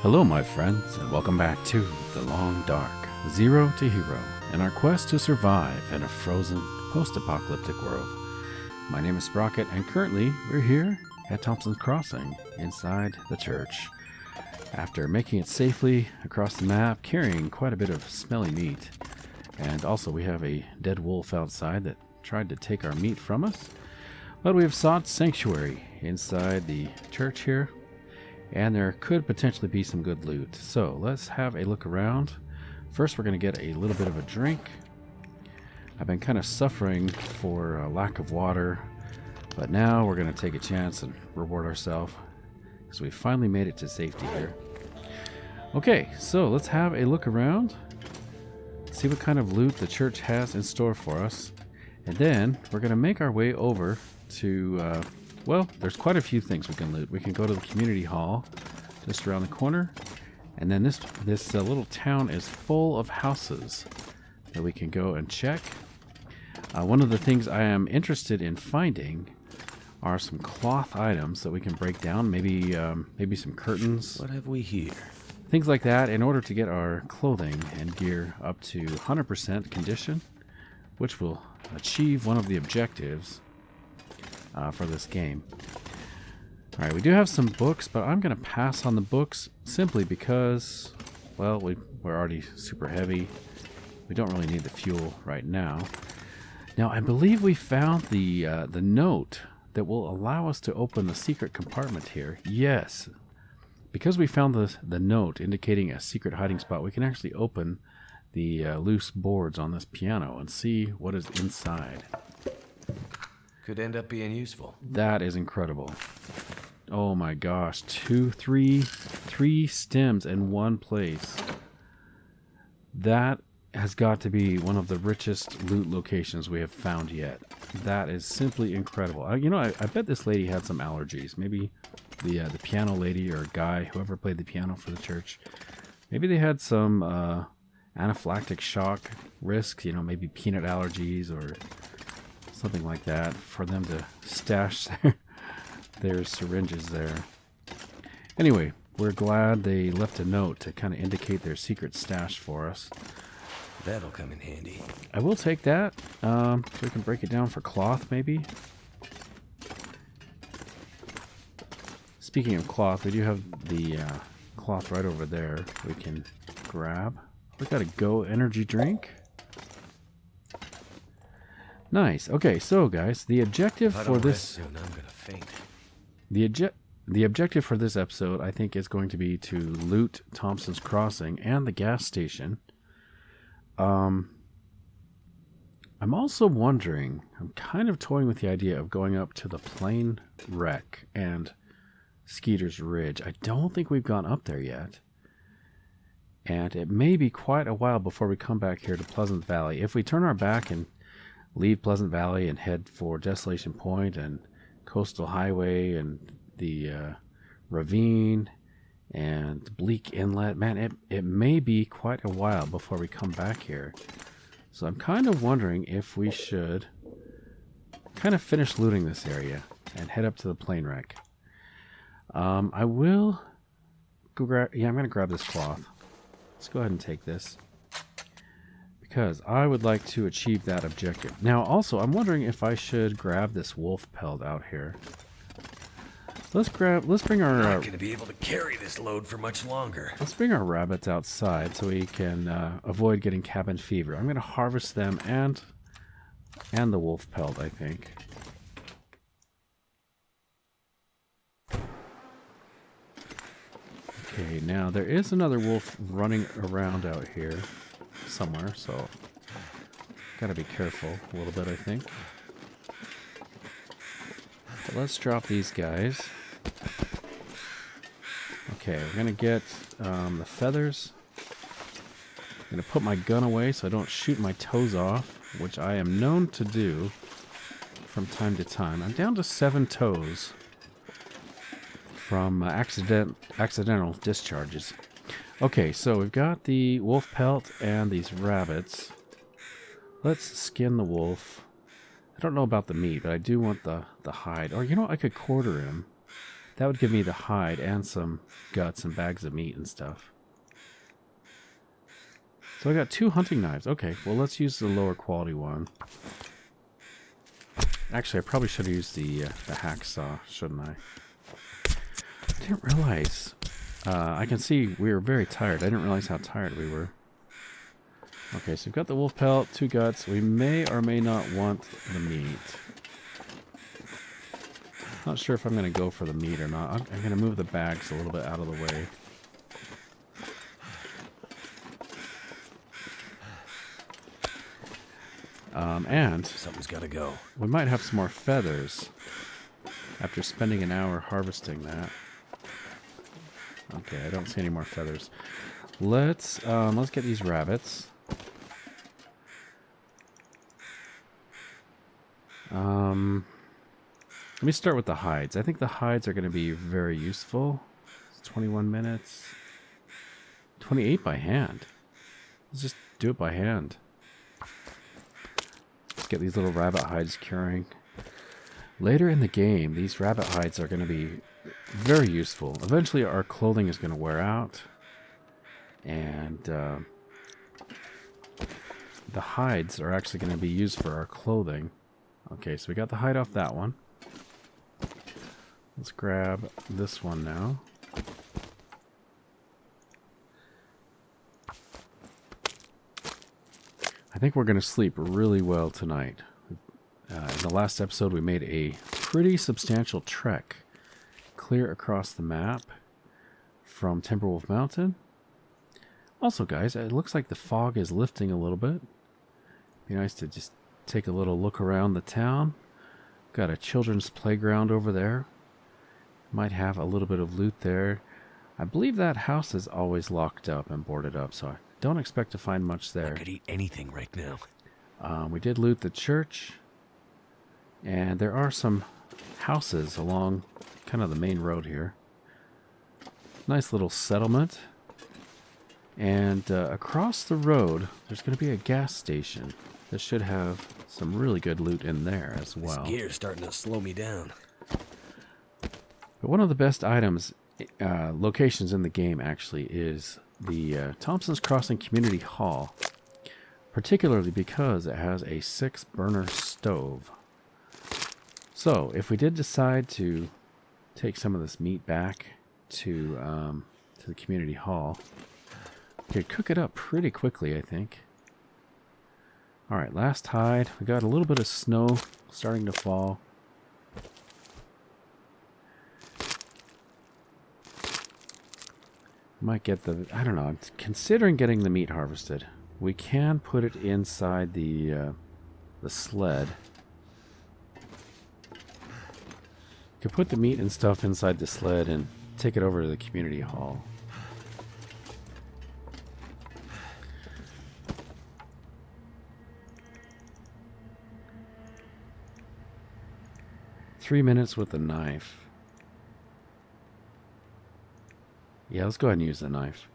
Hello, my friends, and welcome back to The Long Dark, Zero to Hero, in our quest to survive in a frozen, post-apocalyptic world. My name is Sprocket, and currently we're here at Thompson's Crossing, inside the church. After making it safely across the map, carrying quite a bit of smelly meat, and also we have a dead wolf outside that tried to take our meat from us, but we have sought sanctuary inside the church here. And there could potentially be some good loot. So let's have a look around. First, we're going to get a little bit of a drink. I've been kind of suffering for a lack of water, but now we're going to take a chance and reward ourselves because we finally made it to safety here. Okay, so let's have a look around, see what kind of loot the church has in store for us, and then we're going to make our way over to well, there's quite a few things we can loot. We can go to the community hall just around the corner, and then this little town is full of houses that we can go and check. One of the things I am interested in finding are some cloth items that we can break down, maybe some curtains. What have we here? Things like that in order to get our clothing and gear up to 100% condition, which will achieve one of the objectives for this game. Alright, we do have some books, but I'm going to pass on the books simply because, well, we're already super heavy. We don't really need the fuel right now. Now, I believe we found the note that will allow us to open the secret compartment here. Yes, because we found the note indicating a secret hiding spot, we can actually open the loose boards on this piano and see what is inside. Could end up being useful. That is incredible. Oh my gosh, three stems in one place. That has got to be one of the richest loot locations we have found yet. That is simply incredible. I bet this lady had some allergies. Maybe the piano lady or guy, whoever played the piano for the church, maybe they had some anaphylactic shock risks, maybe peanut allergies or something like that, for them to stash their syringes there. Anyway, we're glad they left a note to kind of indicate their secret stash for us. That'll come in handy. I will take that, so we can break it down for cloth, maybe. Speaking of cloth, we do have the cloth right over there we can grab. We got a Go energy drink. Nice. Okay, so guys, the objective for this soon, I'm gonna faint. The objective for this episode, I think, is going to be to loot Thompson's Crossing and the gas station. I'm also wondering, I'm kind of toying with the idea of going up to the plane wreck and Skeeter's Ridge. I don't think we've gone up there yet. And it may be quite a while before we come back here to Pleasant Valley. If we turn our back and leave Pleasant Valley and head for Desolation Point and Coastal Highway and the ravine and Bleak Inlet, man, it may be quite a while before we come back here. So I'm kind of wondering if we should kind of finish looting this area and head up to the plane wreck. I will go grab, I'm going to grab this cloth. Let's go ahead and take this, because I would like to achieve that objective. Now, also, I'm wondering if I should grab this wolf pelt out here. Let's bring our... I'm not going to be able to carry this load for much longer. Let's bring our rabbits outside so we can avoid getting cabin fever. I'm going to harvest them and the wolf pelt, I think. Okay, now there is another wolf running around out here somewhere, so gotta be careful a little bit, I think. But let's drop these guys. Okay, we're gonna get the feathers. I'm gonna put my gun away so I don't shoot my toes off, which I am known to do from time to time. I'm down to 7 toes from accidental discharges. Okay, so we've got the wolf pelt and these rabbits. Let's skin the wolf. I don't know about the meat, but I do want the hide. Or, I could quarter him That would give me the hide and some guts and bags of meat and stuff. So I got 2 hunting knives. Okay, well let's use the lower quality one. Actually, I probably should have used the hacksaw, shouldn't I? I didn't realize. I can see we were very tired. I didn't realize how tired we were. Okay, so we've got the wolf pelt, 2 guts. We may or may not want the meat. Not sure if I'm going to go for the meat or not. I'm going to move the bags a little bit out of the way. And something's got to go. We might have some more feathers after spending an hour harvesting that. Okay, I don't see any more feathers. Let's get these rabbits. Let me start with the hides. I think the hides are going to be very useful. It's 21 minutes. 28 by hand. Let's just do it by hand. Let's get these little rabbit hides curing. Later in the game, these rabbit hides are going to be very useful. Eventually our clothing is going to wear out. And the hides are actually going to be used for our clothing. Okay, so we got the hide off that one. Let's grab this one now. I think we're going to sleep really well tonight. In the last episode, we made a pretty substantial trek clear across the map from Timberwolf Mountain. Also, guys, it looks like the fog is lifting a little bit. Be nice to just take a little look around the town. Got a children's playground over there. Might have a little bit of loot there. I believe that house is always locked up and boarded up, so I don't expect to find much there. I could eat anything right now. We did loot the church. And there are some houses along kind of the main road here. Nice little settlement. And across the road, there's going to be a gas station. That should have some really good loot in there as well. This gear's starting to slow me down. But one of the best items, locations in the game actually, is the Thompson's Crossing Community Hall. Particularly because it has a 6-burner stove. So, if we did decide to take some of this meat back to the community hall, we could cook it up pretty quickly, I think. Alright, last hide. We got a little bit of snow starting to fall. Might get the... I don't know. I'm considering getting the meat harvested. We can put it inside the sled. Could put the meat and stuff inside the sled and take it over to the community hall. Three minutes with the knife. Yeah, let's go ahead and use the knife.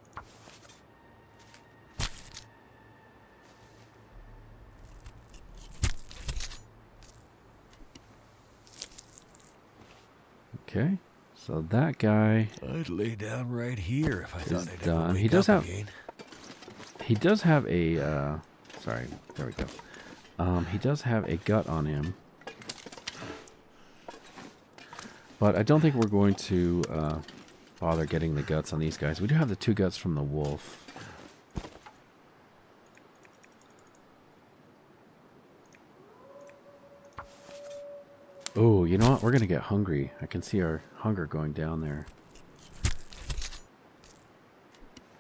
Okay, so that guy I'd lay down right here if I thought I'd done. ever He wake does up have. again. He does have a. Sorry, there we go. He does have a gut on him, but I don't think we're going to bother getting the guts on these guys. We do have the 2 guts from the wolf. Oh, you know what? We're going to get hungry. I can see our hunger going down there.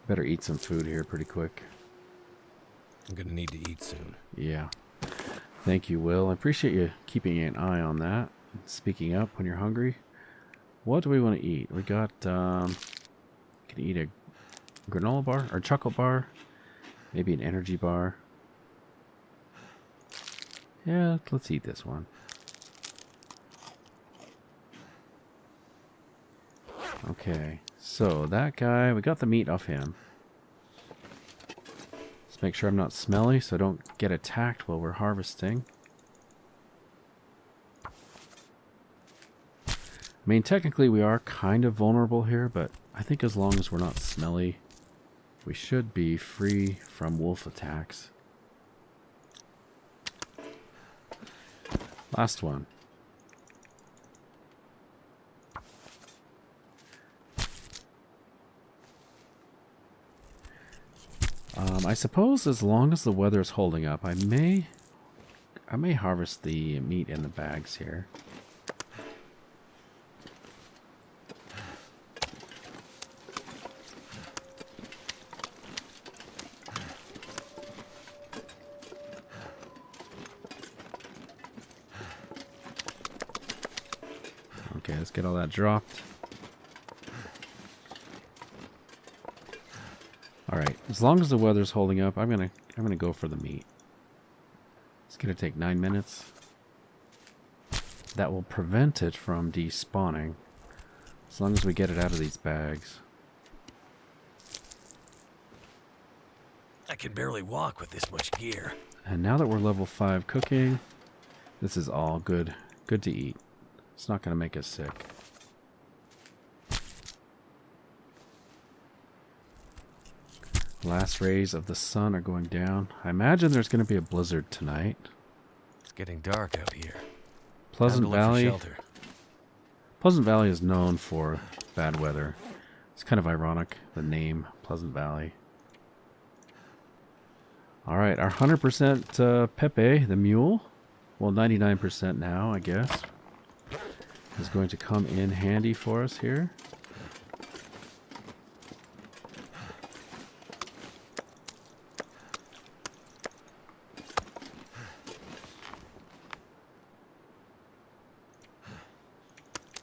Better eat some food here pretty quick. I'm gonna need to eat soon. Yeah. Thank you, Will. I appreciate you keeping an eye on that. Speaking up when you're hungry. What do we want to eat? We got, can eat a granola bar or chocolate bar. Maybe an energy bar. Yeah, let's eat this one. Okay, so that guy, we got the meat off him. Let's make sure I'm not smelly so I don't get attacked while we're harvesting. mean, technically we are kind of vulnerable here, but I think as long as we're not smelly, we should be free from wolf attacks. Last one. I suppose as long as the weather is holding up, I may harvest the meat in the bags here. Okay, let's get all that dropped. All right, as long as the weather's holding up, I'm gonna go for the meat. It's gonna take 9 minutes. That will prevent it from despawning, as long as we get it out of these bags. I can barely walk with this much gear. And now that we're level 5 cooking, this is all good to eat. It's not gonna make us sick. Last rays of the sun are going down. I imagine there's going to be a blizzard tonight. It's getting dark out here. Pleasant Time to look for Valley. shelter. Pleasant Valley is known for bad weather. It's kind of ironic, the name Pleasant Valley. All right, our 100% Pepe, the mule, well 99% now, I guess, is going to come in handy for us here.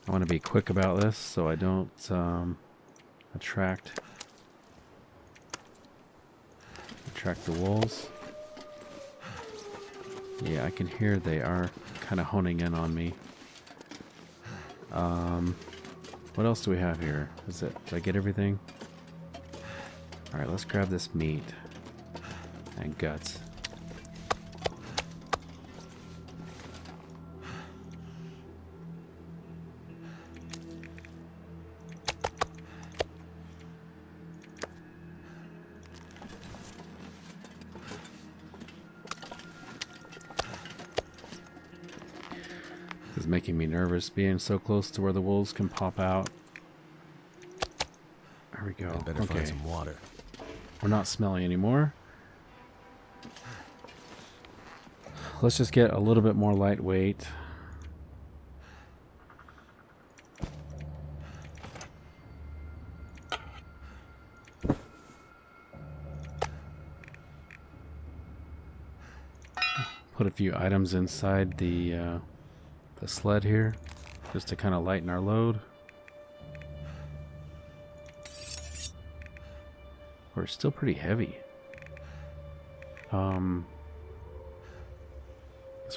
I want to be quick about this so I don't attract the wolves. Yeah, I can hear they are kind of honing in on me. What else do we have here? Did I get everything? Alright, let's grab this meat and guts. This is making me nervous, being so close to where the wolves can pop out. There we go. I better find some water. We're not smelly anymore. Let's just get a little bit more lightweight. Put a few items inside the sled here, just to kind of lighten our load. We're still pretty heavy. Guess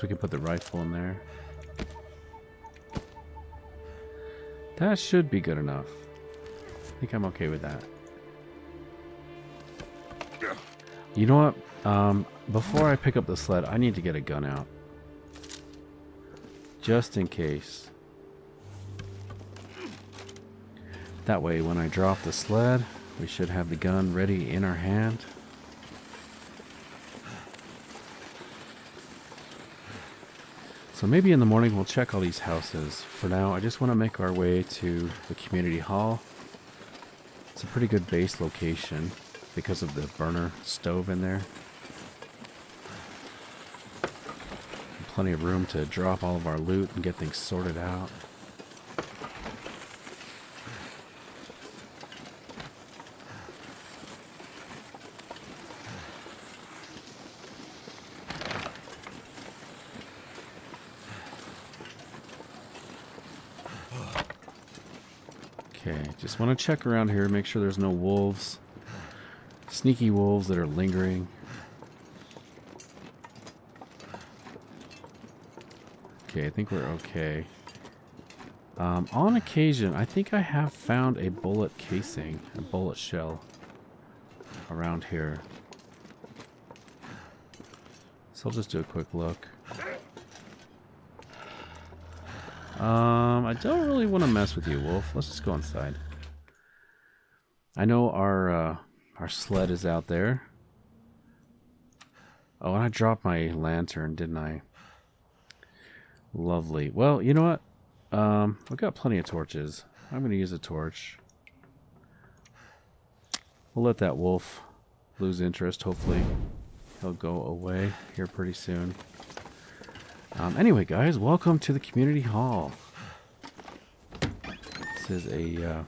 we can put the rifle in there. That should be good enough. I think I'm okay with that. You know what? Before I pick up the sled, I need to get a gun out. Just in case. That way, when I drop the sled, we should have the gun ready in our hand. So maybe in the morning we'll check all these houses. For now, I just want to make our way to the community hall. It's a pretty good base location because of the burner stove in there. And plenty of room to drop all of our loot and get things sorted out. Okay, just want to check around here, make sure there's no wolves. Sneaky wolves that are lingering. Okay, I think we're okay. On occasion, I think I have found a bullet casing, a bullet shell around here. So I'll just do a quick look. I don't really want to mess with you, Wolf. Let's just go inside. I know our sled is out there. Oh, and I dropped my lantern, didn't I? Lovely. Well, you know what? I've got plenty of torches. I'm going to use a torch. We'll let that wolf lose interest. Hopefully, he'll go away here pretty soon. Anyway, guys, welcome to the community hall. This is a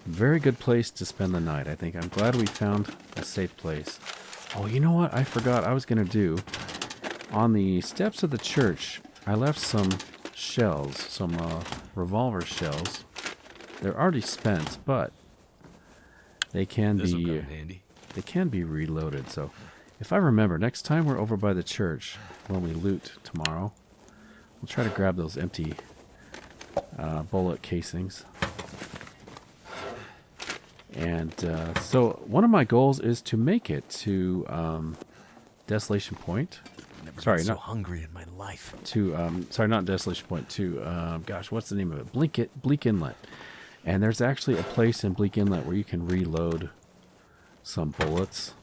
very good place to spend the night, I think. I'm glad we found a safe place. Oh, you know what? I forgot I was going to do. On the steps of the church, I left some shells, some revolver shells. They're already spent, but they can be reloaded. So, if I remember, next time we're over by the church when we loot tomorrow, we'll try to grab those empty bullet casings. And so one of my goals is to make it to Desolation Point. Never been so hungry in my life. To sorry, not Desolation Point. To gosh, what's the name of it? Bleak Inlet. And there's actually a place in Bleak Inlet where you can reload some bullets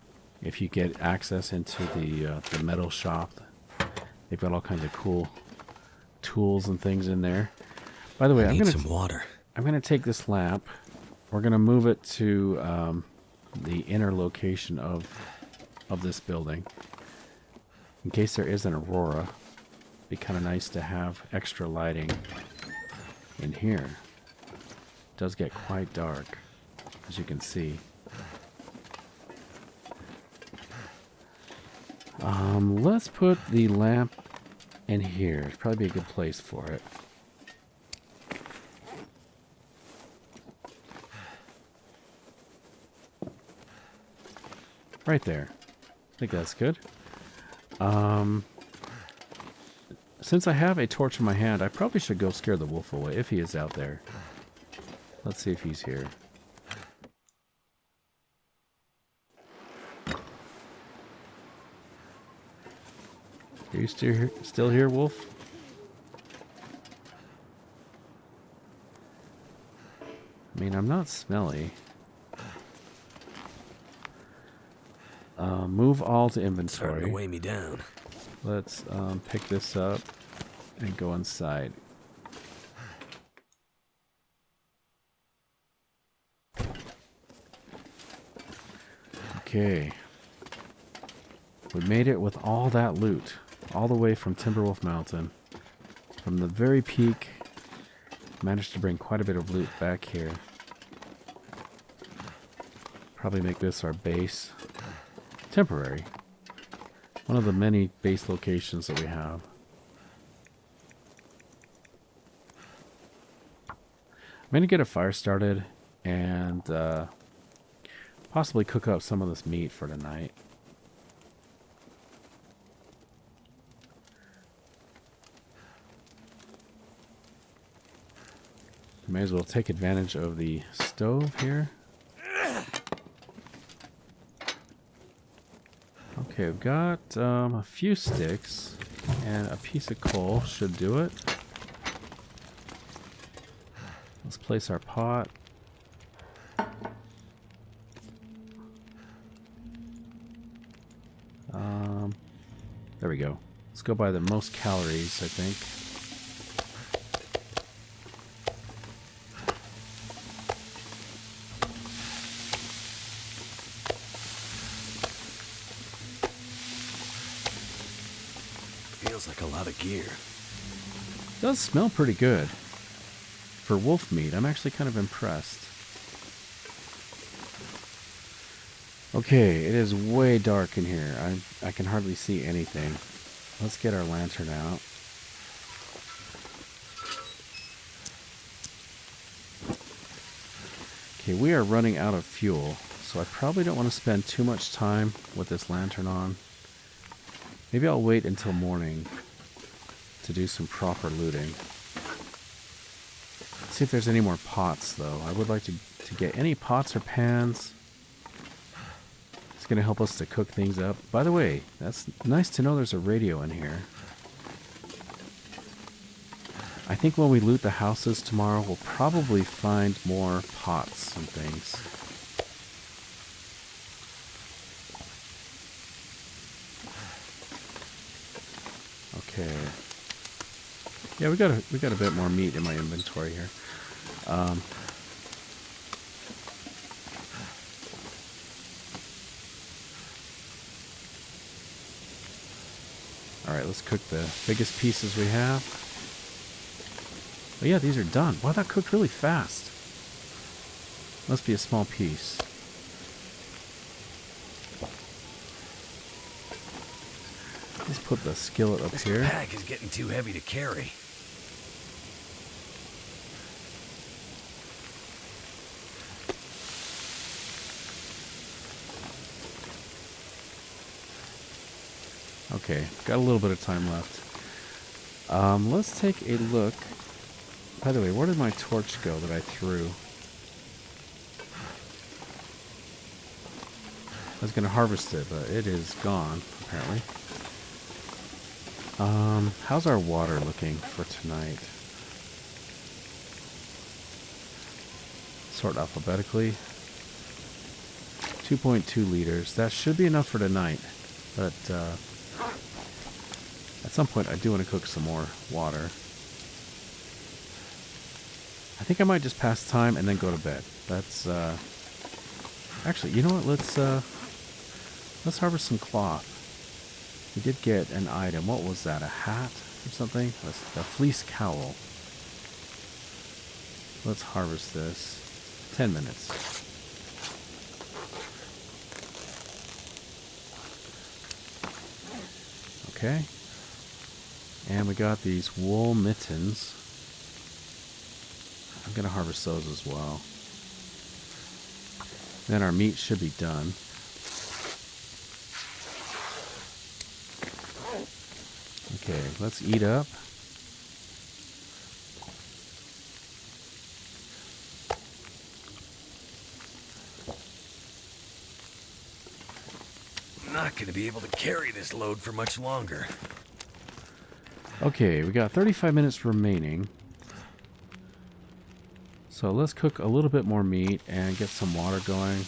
if you get access into the metal shop. They've got all kinds of cool tools and things in there. By the way, I'm gonna take this lamp. We're gonna move it to the inner location of this building. In case there is an aurora, it'd be kind of nice to have extra lighting in here. It does get quite dark, as you can see. Let's put the lamp in here. It'd probably be a good place for it. Right there. I think that's good. Since I have a torch in my hand, I probably should go scare the wolf away if he is out there. Let's see if he's here. Are you still here, wolf? I mean, I'm not smelly. Move all to inventory. Starting to weigh me down. Let's pick this up and go inside. Okay. We made it with all that loot. All the way from Timberwolf Mountain. From the very peak. Managed to bring quite a bit of loot back here. Probably make this our base. Temporary. One of the many base locations that we have. I'm going to get a fire started and possibly cook up some of this meat for tonight. May as well take advantage of the stove here. Okay, we've got a few sticks and a piece of coal should do it. Let's place our pot. There we go. Let's go by the most calories, I think. Feels like a lot of gear. It does smell pretty good. For wolf meat, I'm actually kind of impressed. Okay, it is way dark in here. I can hardly see anything. Let's get our lantern out. Okay, we are running out of fuel, so I probably don't want to spend too much time with this lantern on. Maybe I'll wait until morning to do some proper looting. Let's see if there's any more pots, though. I would like to get any pots or pans. It's going to help us to cook things up. By the way, that's nice to know there's a radio in here. I think when we loot the houses tomorrow, we'll probably find more pots and things. Okay. Yeah, we got a bit more meat in my inventory here. All right, let's cook the biggest pieces we have. Oh yeah, these are done. Wow, that cooked really fast. Must be a small piece. Let's put the skillet up here. This pack is getting too heavy to carry. Okay, got a little bit of time left. Let's take a look. By the way, where did my torch go that I threw? I was going to harvest it, but it is gone, apparently. How's our water looking for tonight? Sort alphabetically. 2.2 liters. That should be enough for tonight. But, at some point, I do want to cook some more water. I think I might just pass time and then go to bed. That's, actually, you know what? Let's harvest some cloth. We did get an item. What was that? A hat or something? A fleece cowl. Let's harvest this. 10 minutes. Okay. And we got these wool mittens. I'm going to harvest those as well. Then our meat should be done. Okay, let's eat up. I'm not going to be able to carry this load for much longer. Okay, we got 35 minutes remaining. So let's cook a little bit more meat and get some water going.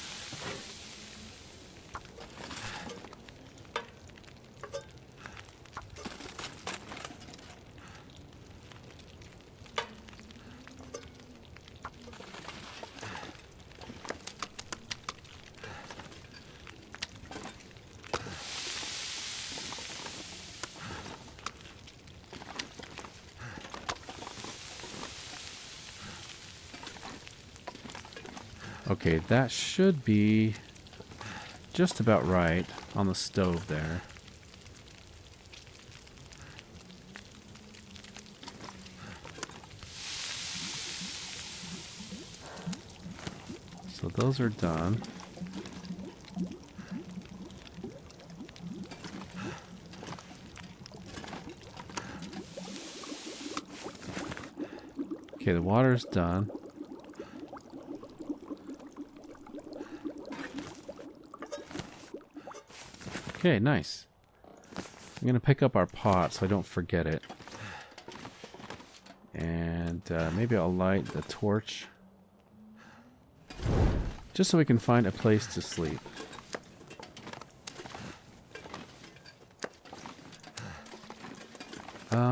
Okay, that should be just about right on the stove there. So those are done. Okay, the water's done. Okay, nice. I'm going to pick up our pot so I don't forget it. And maybe I'll light the torch. Just so we can find a place to sleep.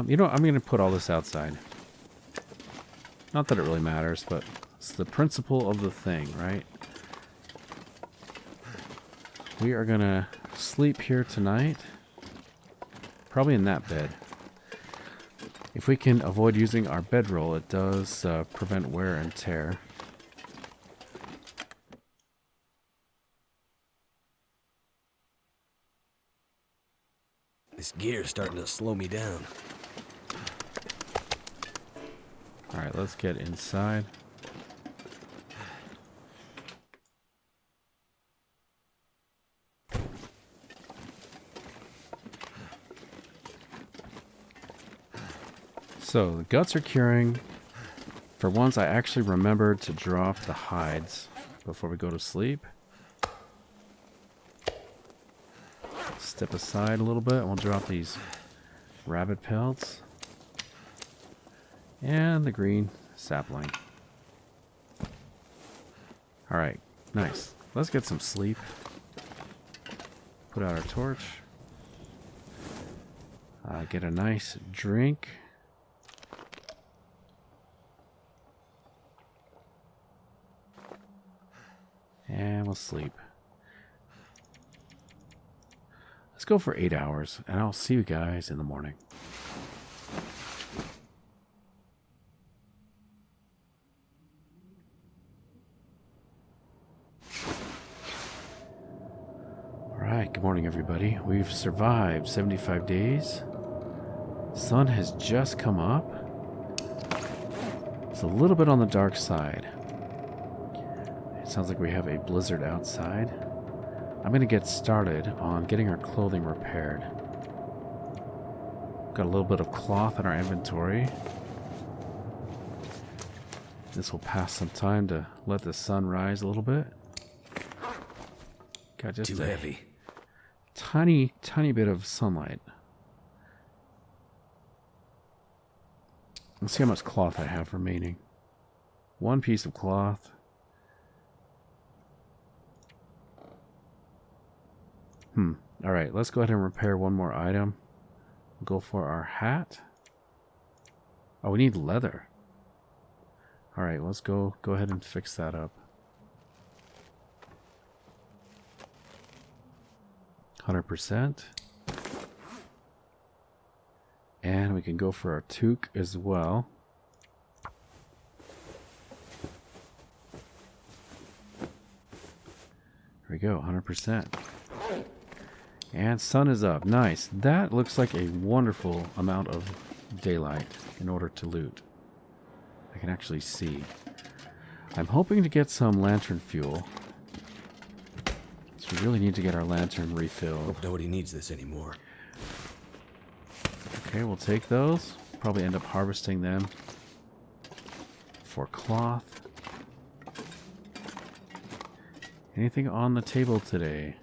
You know what? I'm going to put all this outside. Not that it really matters, but it's the principle of the thing, right? We are going to sleep here tonight. Probably in that bed. If we can avoid using our bedroll, it does prevent wear and tear. This gear's starting to slow me down. Alright, let's get inside. So, the guts are curing. For once, I actually remembered to drop the hides before we go to sleep. Step aside a little bit and we'll drop these rabbit pelts. And the green sapling. Alright, nice. Let's get some sleep. Put out our torch. Get a nice drink. And we'll sleep. Let's go for 8 hours, and I'll see you guys in the morning. Alright, good morning everybody. We've survived 75 days. Sun has just come up. It's a little bit on the dark side. It sounds like we have a blizzard outside. I'm going to get started on getting our clothing repaired. Got a little bit of cloth in our inventory. This will pass some time to let the sun rise a little bit. Got just too heavy. Tiny bit of sunlight. Let's see how much cloth I have remaining. One piece of cloth. Alright, let's go ahead and repair one more item. We'll go for our hat. Oh, we need leather. Alright, let's go ahead and fix that up. 100%. And we can go for our toque as well. There we go, 100%. And sun is up. Nice. That looks like a wonderful amount of daylight in order to loot. I can actually see. I'm hoping to get some lantern fuel. So we really need to get our lantern refilled. Hope nobody needs this anymore. Okay, we'll take those. Probably end up harvesting them for cloth. Anything on the table today?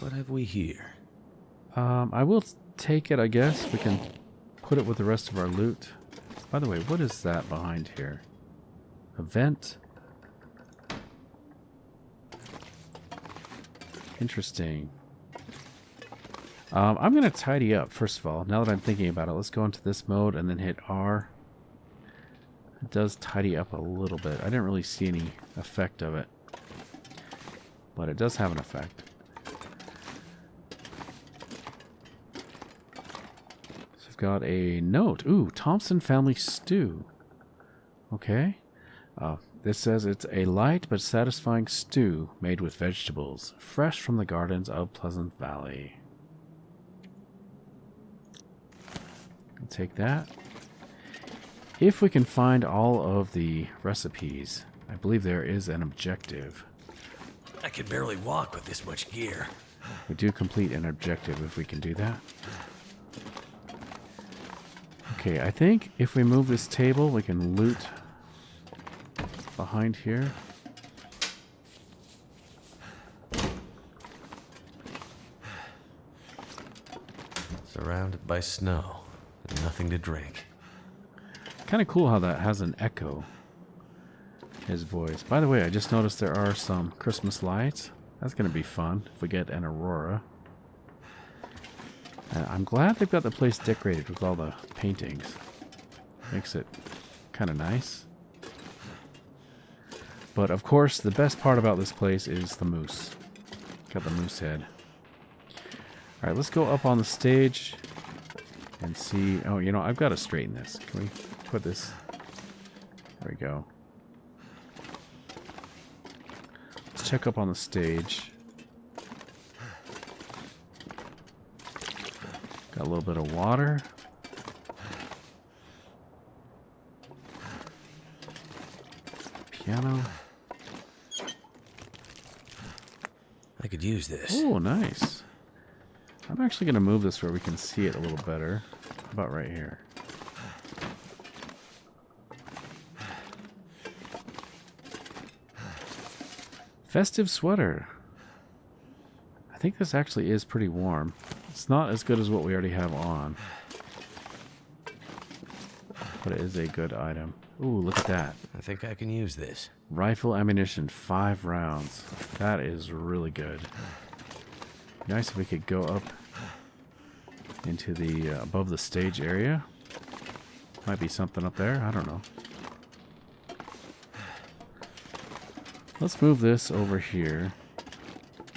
What have we here? I will take it, I guess. We can put it with the rest of our loot. By the way, what is that behind here? A vent? Interesting. I'm going to tidy up, first of all. Now that I'm thinking about it, let's go into this mode and then hit R. It does tidy up a little bit. I didn't really see any effect of it. But it does have an effect. So I've got a note. Ooh, Thompson family stew. Okay. This says it's a light but satisfying stew made with vegetables, fresh from the gardens of Pleasant Valley. I'll take that. If we can find all of the recipes, I believe there is an objective. I can barely walk with this much gear. We do complete an objective if we can do that. Okay, I think if we move this table, we can loot behind here. Surrounded by snow and nothing to drink. Kind of cool how that has an echo. His voice. By the way, I just noticed there are some Christmas lights. That's going to be fun if we get an aurora. I'm glad they've got the place decorated with all the paintings. Makes it kind of nice. But of course, the best part about this place is the moose. Got the moose head. Alright, let's go up on the stage and see. Oh, you know, I've got to straighten this. Can we put this? There we go. Let's check up on the stage. Got a little bit of water. Piano. I could use this. Oh, nice. I'm actually going to move this where we can see it a little better. How about right here? Festive sweater. I think this actually is pretty warm. It's not as good as what we already have on. But it is a good item. Ooh, look at that. I think I can use this. Rifle ammunition, 5 rounds. That is really good. Nice if we could go up into the above the stage area. Might be something up there. I don't know. Let's move this over here.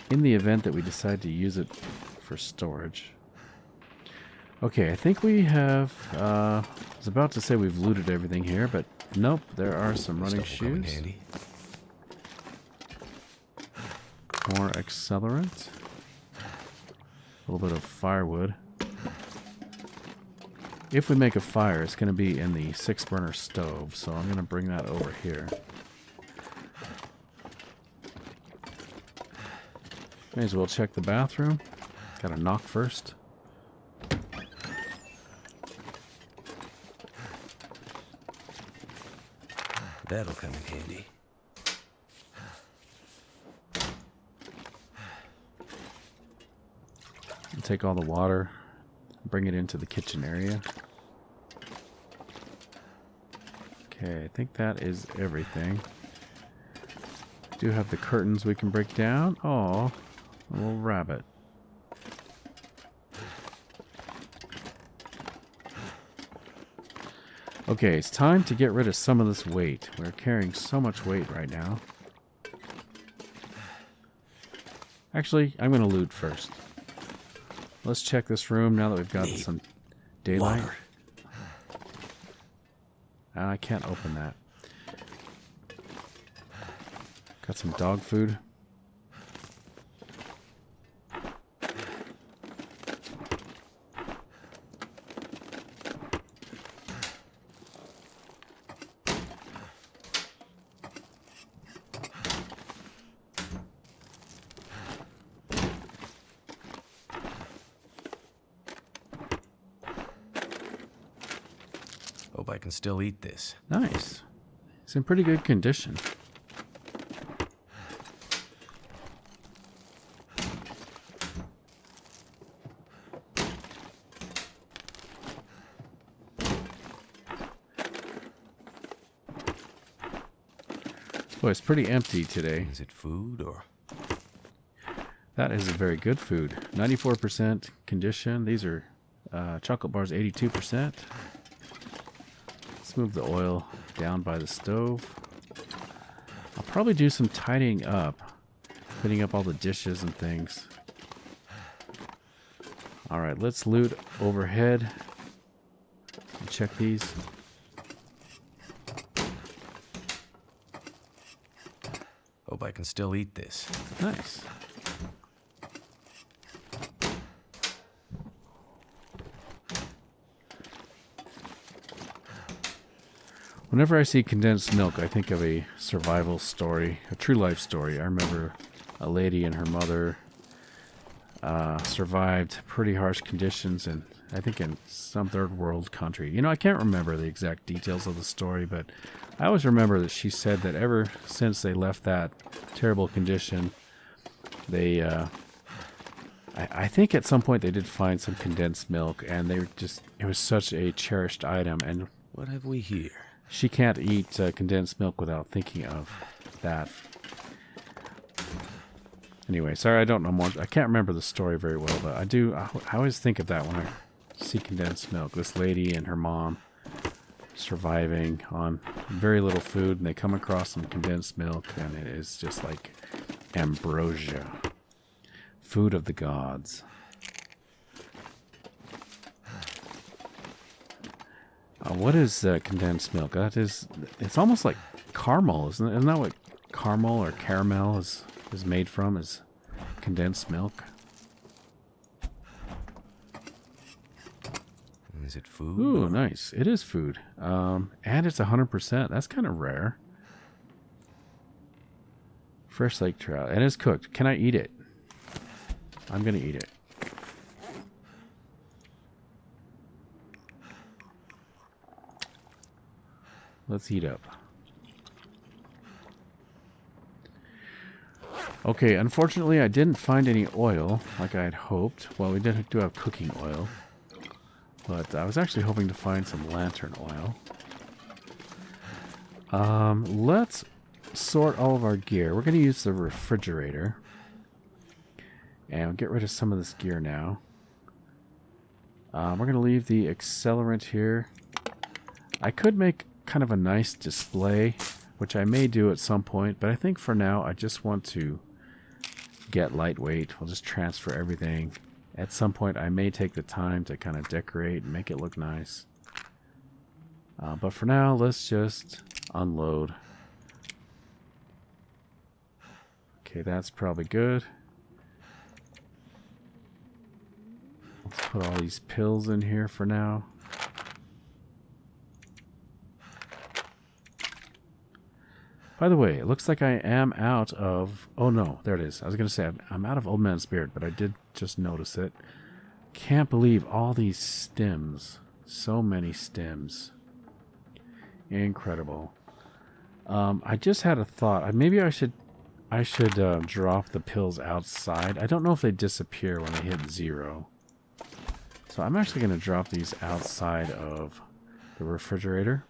In the event that we decide to use it for storage. Okay, I think we have... I was about to say we've looted everything here, but nope, there are some running shoes. Handy. More accelerant. A little bit of firewood. If we make a fire, it's going to be in the 6-burner stove, so I'm going to bring that over here. May as well check the bathroom. Got to knock first. That'll come in handy. Take all the water, bring it into the kitchen area. Okay, I think that is everything. Do have the curtains we can break down. Oh, a little rabbit. Okay, it's time to get rid of some of this weight. We're carrying so much weight right now. Actually, I'm going to loot first. Let's check this room now that we've got some daylight. Water. I can't open that. Got some dog food. Hope I can still eat this. Nice. It's in pretty good condition. Boy, it's pretty empty today. Is it food or... That is a very good food. 94% condition. These are chocolate bars, 82%. Let's move the oil down by the stove. I'll probably do some tidying up. Putting up all the dishes and things. Alright, let's loot overhead. And check these. Hope I can still eat this. Nice. Whenever I see condensed milk, I think of a survival story, a true life story. I remember a lady and her mother survived pretty harsh conditions, and I think in some third world country. You know, I can't remember the exact details of the story, but I always remember that she said that ever since they left that terrible condition, they, I think at some point they did find some condensed milk, and they just, it was such a cherished item. And What have we here? she can't eat condensed milk without thinking of that. Anyway, sorry, I don't know more. I can't remember the story very well, but I do. I always think of that when I see condensed milk. This lady and her mom surviving on very little food, and they come across some condensed milk, and it is just like ambrosia, food of the gods. What is condensed milk? That is, it's almost like caramel, isn't it? Isn't that what caramel or caramel is made from? Is condensed milk? Is it food? Ooh, nice. It is food. And it's 100%. That's kind of rare. Fresh lake trout. And it's cooked. Can I eat it? I'm going to eat it. Let's heat up. Okay, unfortunately I didn't find any oil like I had hoped. Well, we do have cooking oil. But I was actually hoping to find some lantern oil. Let's sort all of our gear. We're going to use the refrigerator. And we'll get rid of some of this gear now. We're going to leave the accelerant here. I could make kind of a nice display, which I may do at some point. But I think for now, I just want to get lightweight. We'll just transfer everything. At some point, I may take the time to kind of decorate and make it look nice. But for now, let's just unload. Okay, that's probably good. Let's put all these pills in here for now. By the way, it looks like I am out of... Oh no, there it is. I was going to say I'm out of Old Man's Beard, but I did just notice it. Can't believe all these stems. So many stems. Incredible. I just had a thought. Maybe I should drop the pills outside. I don't know if they disappear when they hit 0. So I'm actually going to drop these outside of the refrigerator.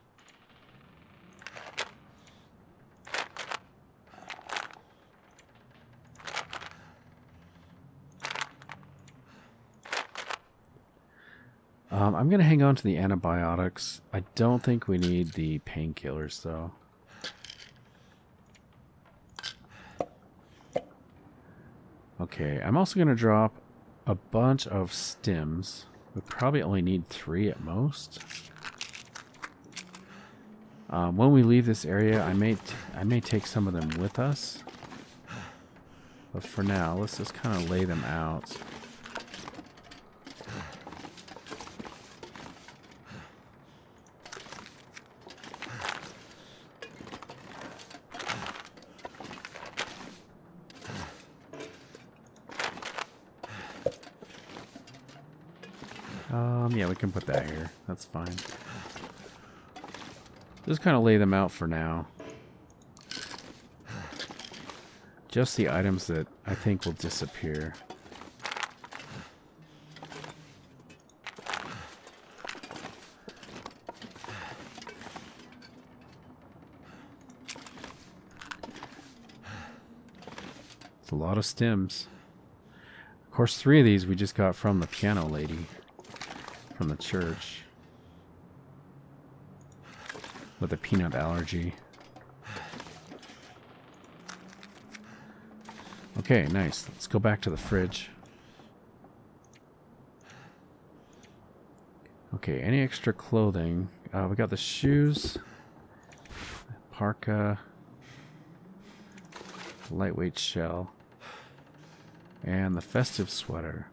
I'm going to hang on to the antibiotics. I don't think we need the painkillers, though. Okay, I'm also going to drop a bunch of stems. We probably only need 3 at most. When we leave this area, I may take some of them with us. But for now, let's just kind of lay them out. Yeah, we can put that here. That's fine. Just kind of lay them out for now. Just the items that I think will disappear. It's a lot of stems. Of course, 3 of these we just got from the piano lady. From the church. With a peanut allergy. Okay, nice. Let's go back to the fridge. Okay, any extra clothing? We got the shoes. Parka. Lightweight shell. And the festive sweater.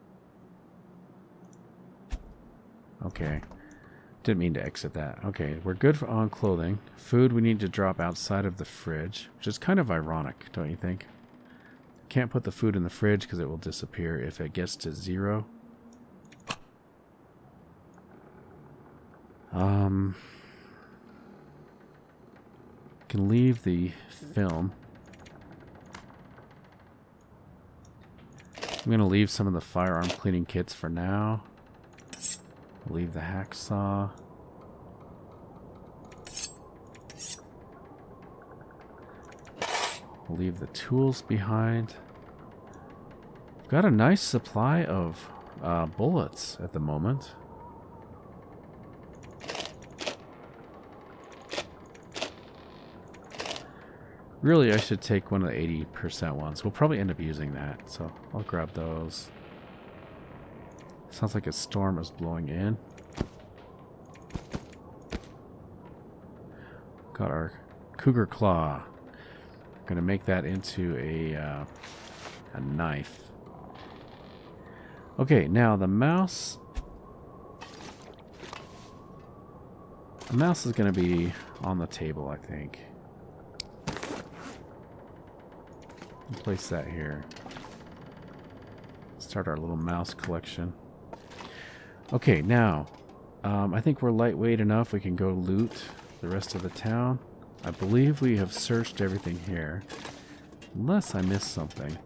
Okay. Didn't mean to exit that. Okay, we're good on clothing. Food we need to drop outside of the fridge, which is kind of ironic, don't you think? Can't put the food in the fridge because it will disappear if it gets to 0. Can leave the film. I'm going to leave some of the firearm cleaning kits for now. Leave the hacksaw. Leave the tools behind. We've got a nice supply of bullets at the moment. Really, I should take one of the 80% ones. We'll probably end up using that, so I'll grab those. Sounds like a storm is blowing in. Got our cougar claw. Gonna make that into a knife. Okay, now the mouse. The mouse is gonna be on the table, I think. I'll place that here. Start our little mouse collection. Okay, now, I think we're lightweight enough. We can go loot the rest of the town. I believe we have searched everything here. Unless I missed something.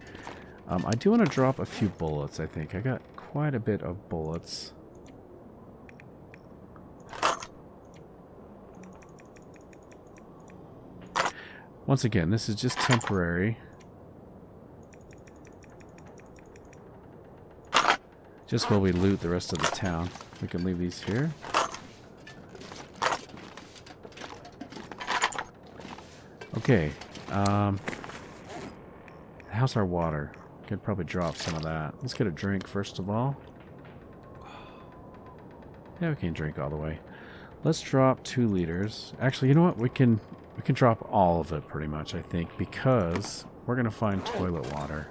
I do want to drop a few bullets, I think. I got quite a bit of bullets. Once again, this is just temporary. Just while we loot the rest of the town. We can leave these here. Okay. How's our water? Could probably drop some of that. Let's get a drink first of all. Yeah, we can drink all the way. Let's drop 2 liters. Actually, you know what? We can drop all of it pretty much, I think, because we're gonna find toilet water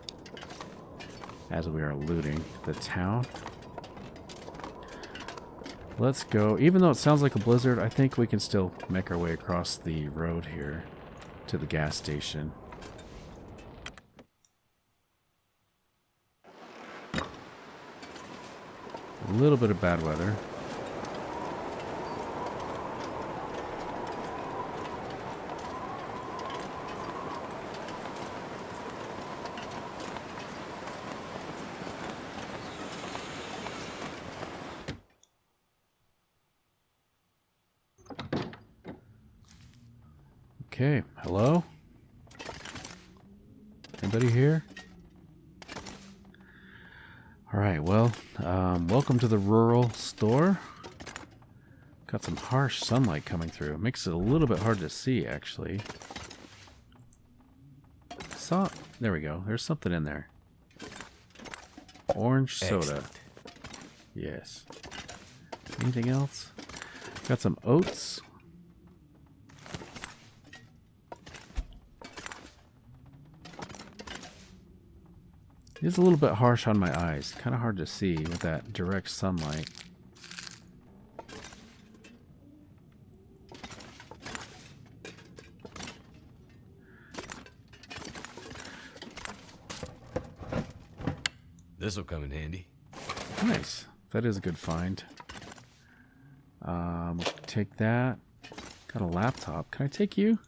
as we are looting the town. Let's go. Even though it sounds like a blizzard, I think we can still make our way across the road here to the gas station. A little bit of bad weather. Okay, hello? Anybody here? Alright, well, welcome to the rural store. Got some harsh sunlight coming through. Makes it a little bit hard to see, actually. There we go. There's something in there. Orange soda. Excellent. Yes. Anything else? Got some oats. It is a little bit harsh on my eyes. Kind of hard to see with that direct sunlight. This'll come in handy. Nice. That is a good find. Take that. Got a laptop. Can I take you?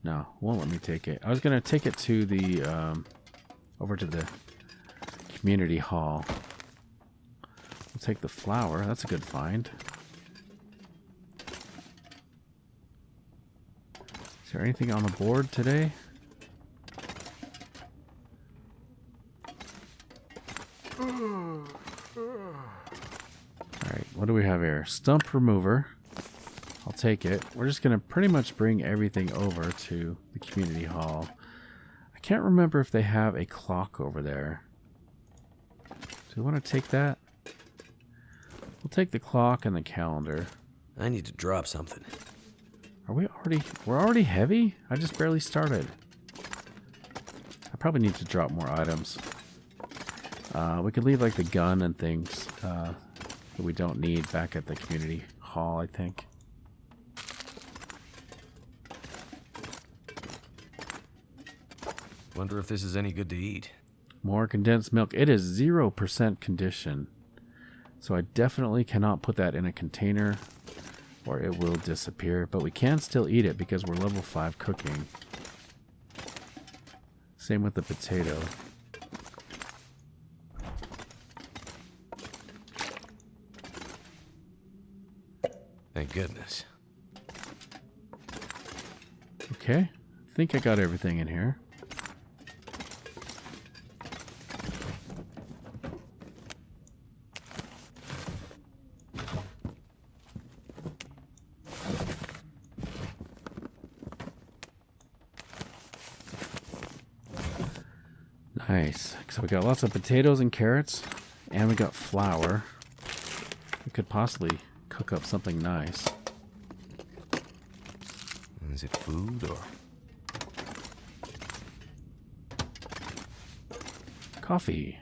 No, won't let me take it. I was going to take it to the... over to the community hall. We'll take the flour. That's a good find. Is there anything on the board today? Alright, what do we have here? Stump remover. I'll take it. We're just going to pretty much bring everything over to the community hall. I can't remember if they have a clock over there. Do we want to take that? We'll take the clock and the calendar. I need to drop something. Are we already... We're already heavy? I just barely started. I probably need to drop more items. We could leave like the gun and things that we don't need back at the community hall, I think. Wonder if this is any good to eat. More condensed milk. It is 0% condition. So I definitely cannot put that in a container or it will disappear. But we can still eat it because we're level 5 cooking. Same with the potato. Thank goodness. Okay. I think I got everything in here. Nice. So we got lots of potatoes and carrots, and we got flour. We could possibly cook up something nice. Is it food or... Coffee.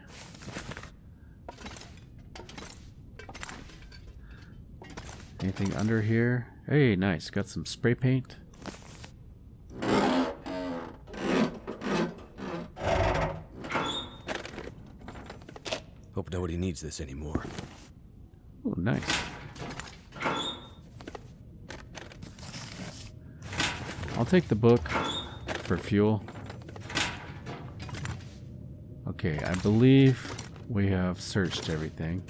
Anything under here? Hey, nice. Got some spray paint. Hope nobody needs this anymore. Oh, nice. I'll take the book for fuel. Okay, I believe we have searched everything.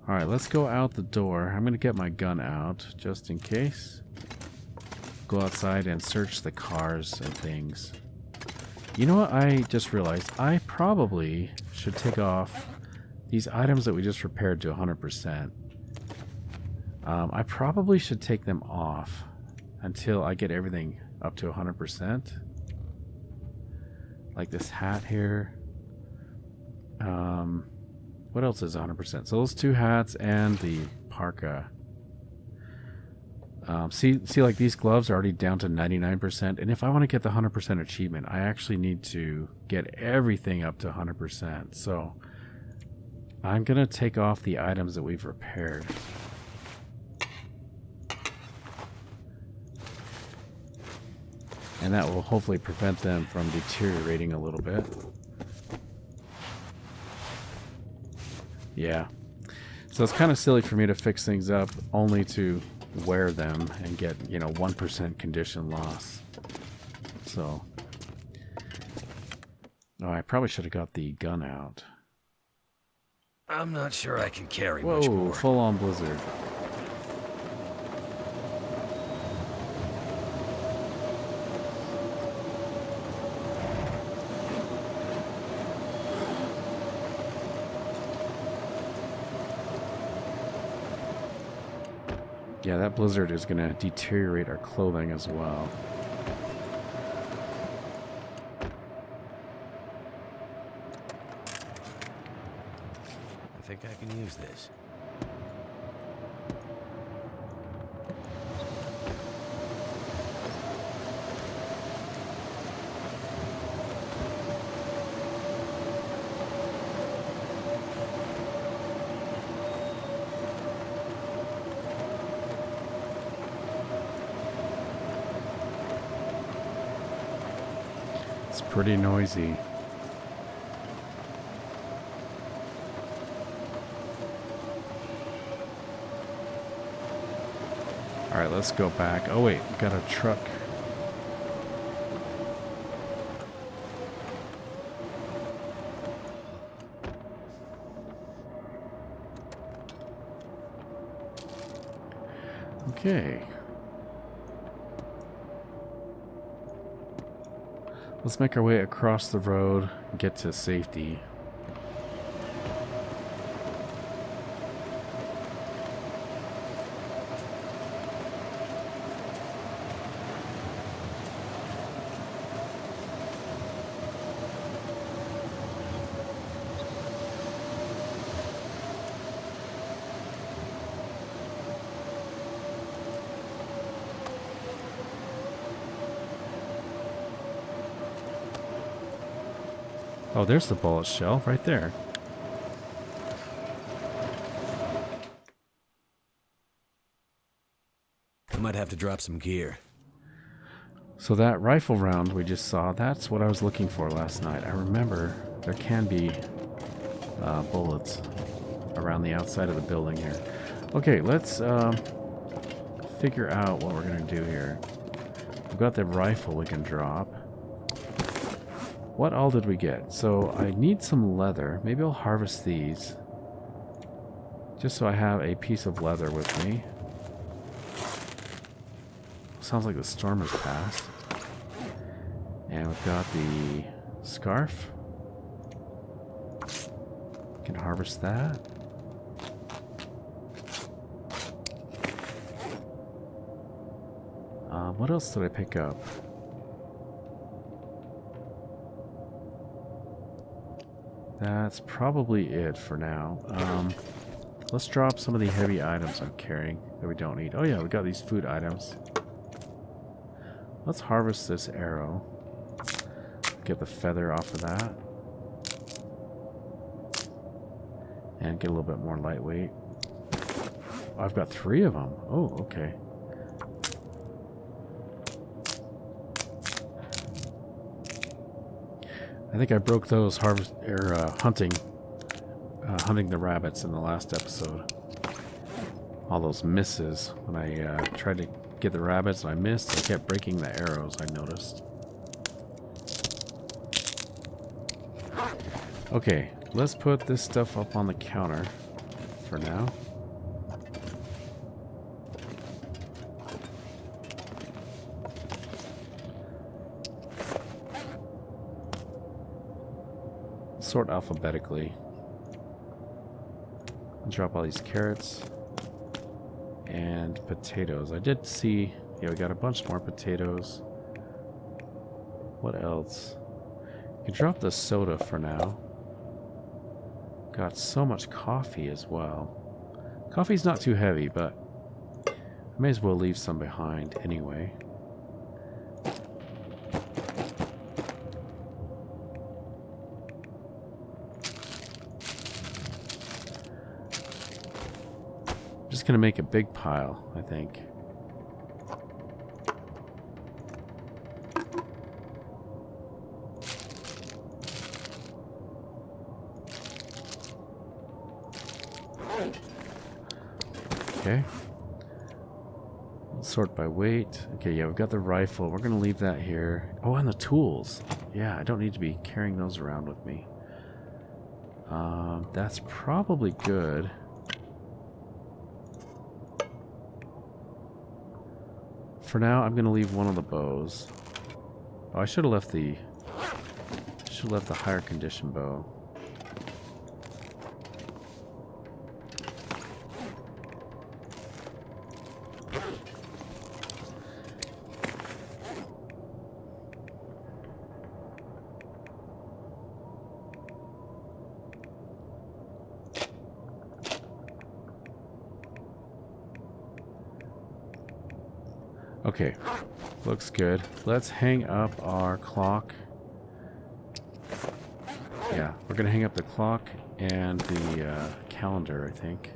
Alright, let's go out the door. I'm going to get my gun out, just in case. Go outside and search the cars and things. You know what I just realized? I probably should take off these items that we just repaired to 100%. I probably should take them off until I get everything up to 100%. Like this hat here. What else is 100%? So those two hats and the parka. See, like these gloves are already down to 99%. And if I want to get the 100% achievement, I actually need to get everything up to 100%. So I'm going to take off the items that we've repaired. And that will hopefully prevent them from deteriorating a little bit. Yeah. So it's kind of silly for me to fix things up only to wear them and get, 1% condition loss. So. Oh, I probably should have got the gun out. I'm not sure I can carry much Whoa, more. full-on blizzard. Yeah, that blizzard is going to deteriorate our clothing as well. I think I can use this. It's pretty noisy. Alright, let's go back. Oh wait, got a truck. Okay. Let's make our way across the road and get to safety. Oh, there's the bullet shell right there. I might have to drop some gear. So that rifle round we just saw, that's what I was looking for last night. I remember there can be bullets around the outside of the building here. Okay, let's figure out what we're going to do here. We've got the rifle we can drop. What all did we get? So I need some leather. Maybe I'll harvest these. Just so I have a piece of leather with me. Sounds like the storm has passed. And we've got the scarf. Can harvest that. What else did I pick up? That's probably it for now. Let's drop some of the heavy items I'm carrying that we don't need. Oh yeah, we got these food items. Let's harvest this arrow. Get the feather off of that. And get a little bit more lightweight. Oh, I've got 3 of them. Oh, okay. I think I broke those hunting the rabbits in the last episode. All those misses when I tried to get the rabbits and I missed. I kept breaking the arrows, I noticed. Okay, let's put this stuff up on the counter for now. Sort alphabetically. Drop all these carrots and potatoes. I did see, yeah, we got a bunch more potatoes. What else? You can drop the soda for now. Got so much coffee as well. Coffee's not too heavy, but I may as well leave some behind anyway. Just gonna make a big pile, I think. Okay. Let's sort by weight. Okay, yeah, we've got the rifle. We're gonna leave that here. Oh, and the tools. Yeah, I don't need to be carrying those around with me. That's probably good. For now, I'm gonna leave one of the bows. Oh, I should have left the higher condition bow. Okay, looks good. Let's hang up our clock. Yeah, we're gonna hang up the clock and the calendar, I think.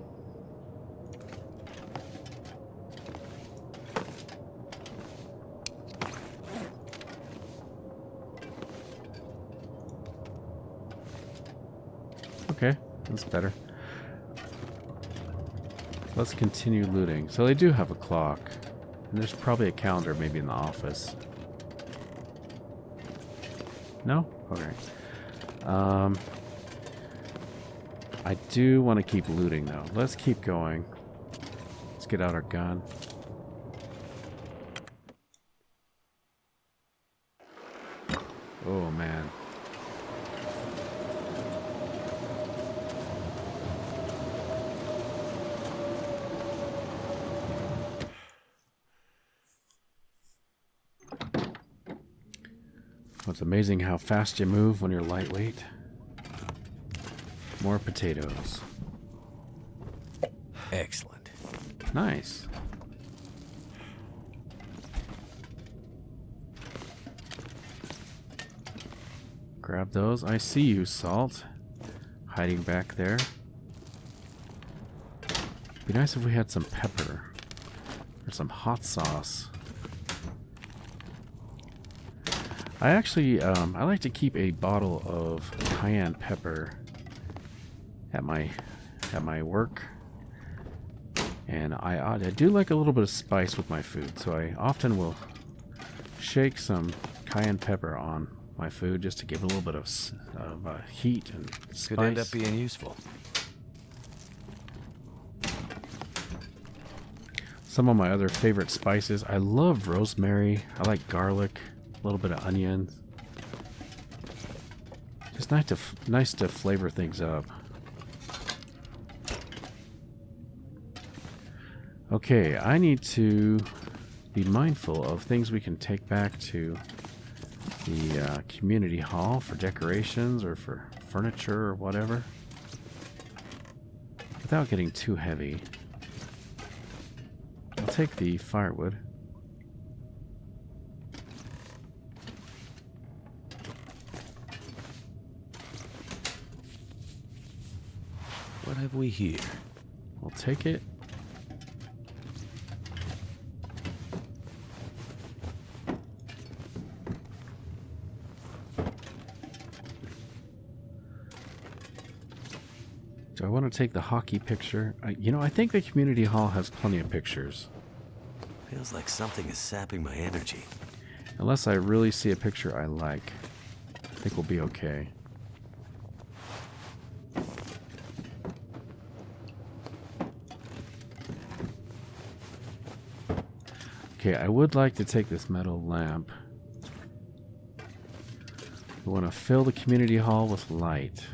Okay, that's better. Let's continue looting. So they do have a clock. And there's probably a calendar maybe in the office. No? Okay. I do want to keep looting though. Let's keep going. Let's get out our gun. Oh man. It's amazing how fast you move when you're lightweight. More potatoes. Excellent. Nice. Grab those. I see you, Salt. Hiding back there. Be nice if we had some pepper. Or some hot sauce. I actually, I like to keep a bottle of cayenne pepper at my work, and I do like a little bit of spice with my food, so I often will shake some cayenne pepper on my food just to give a little bit of heat and spice. Could end up being useful. Some of my other favorite spices, I love rosemary. I like garlic. A little bit of onion. Just nice to flavor things up. Okay, I need to be mindful of things we can take back to the community hall for decorations or for furniture or whatever. Without getting too heavy. I'll take the firewood. What have we here? We'll take it. Do I want to take the hockey picture? You know, I think the community hall has plenty of pictures. Feels like something is sapping my energy. Unless I really see a picture I like. I think we'll be okay. Okay, I would like to take this metal lamp. We want to fill the community hall with light.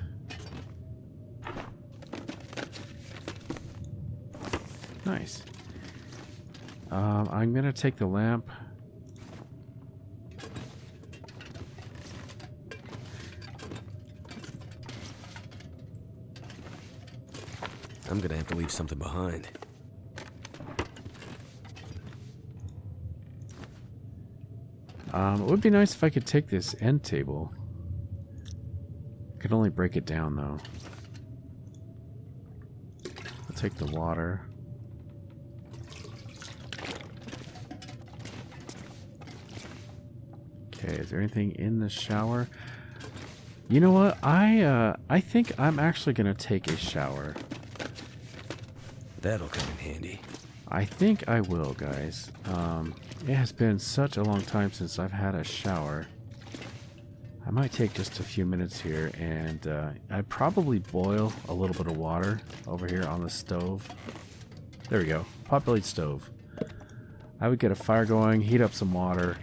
Nice. I'm going to take the lamp. I'm gonna have to leave something behind. It would be nice if I could take this end table. I could only break it down, though. I'll take the water. Okay, is there anything in the shower? You know what? I think I'm actually going to take a shower. That'll come in handy. I think I will, guys. It has been such a long time since I've had a shower. I might take just a few minutes here, and I'd probably boil a little bit of water over here on the stove. There we go. Pot-bellied stove. I would get a fire going, heat up some water,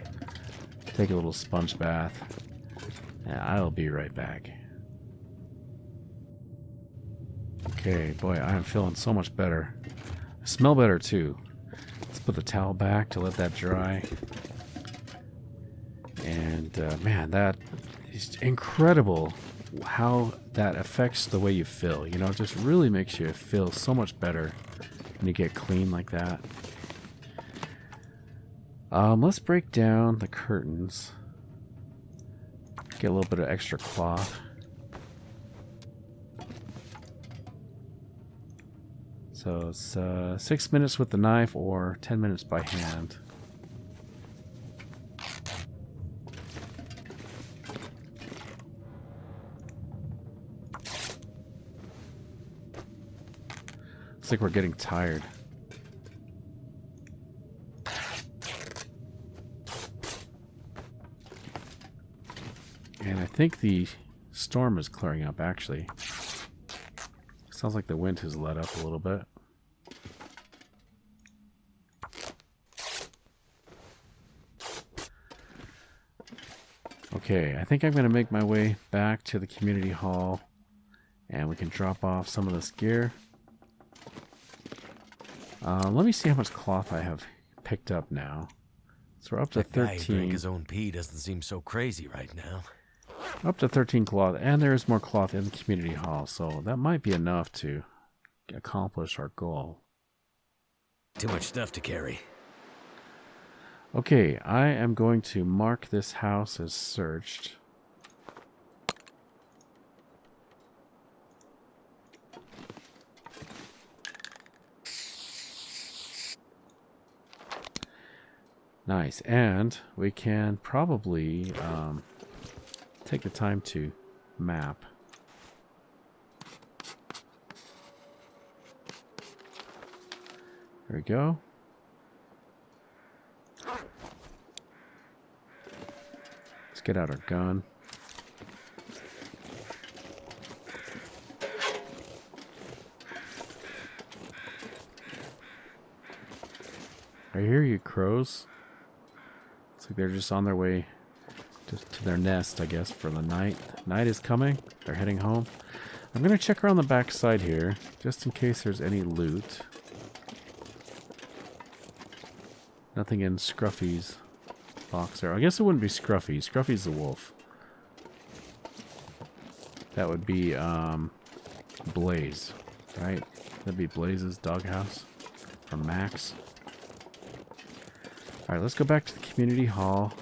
take a little sponge bath, and I'll be right back. Okay, boy, I am feeling so much better. I smell better, too. Let's put the towel back to let that dry. And, man, that is incredible how that affects the way you feel. You know, it just really makes you feel so much better when you get clean like that. Let's break down the curtains. Get a little bit of extra cloth. So it's 6 minutes with the knife or 10 minutes by hand. Looks like we're getting tired. And I think the storm is clearing up, actually. Sounds like the wind has let up a little bit. Okay, I think I'm going to make my way back to the community hall, and we can drop off some of this gear. Let me see how much cloth I have picked up now. So we're up to That guy 13. who drank his own pee doesn't seem so crazy right now. Up to 13 cloth, and there is more cloth in the community hall, so that might be enough to accomplish our goal. Too much stuff to carry. Okay, I am going to mark this house as searched. Nice, and we can probably take the time to map. There we go. Let's get out our gun. I hear you, crows. Looks like they're just on their way to their nest, I guess, for the night. Night is coming. They're heading home. I'm going to check around the back side here, just in case there's any loot. Nothing in Scruffy's box there. I guess it wouldn't be Scruffy. Scruffy's the wolf. That would be Blaze, right? That'd be Blaze's doghouse. Or Max. Alright, let's go back to the community hall.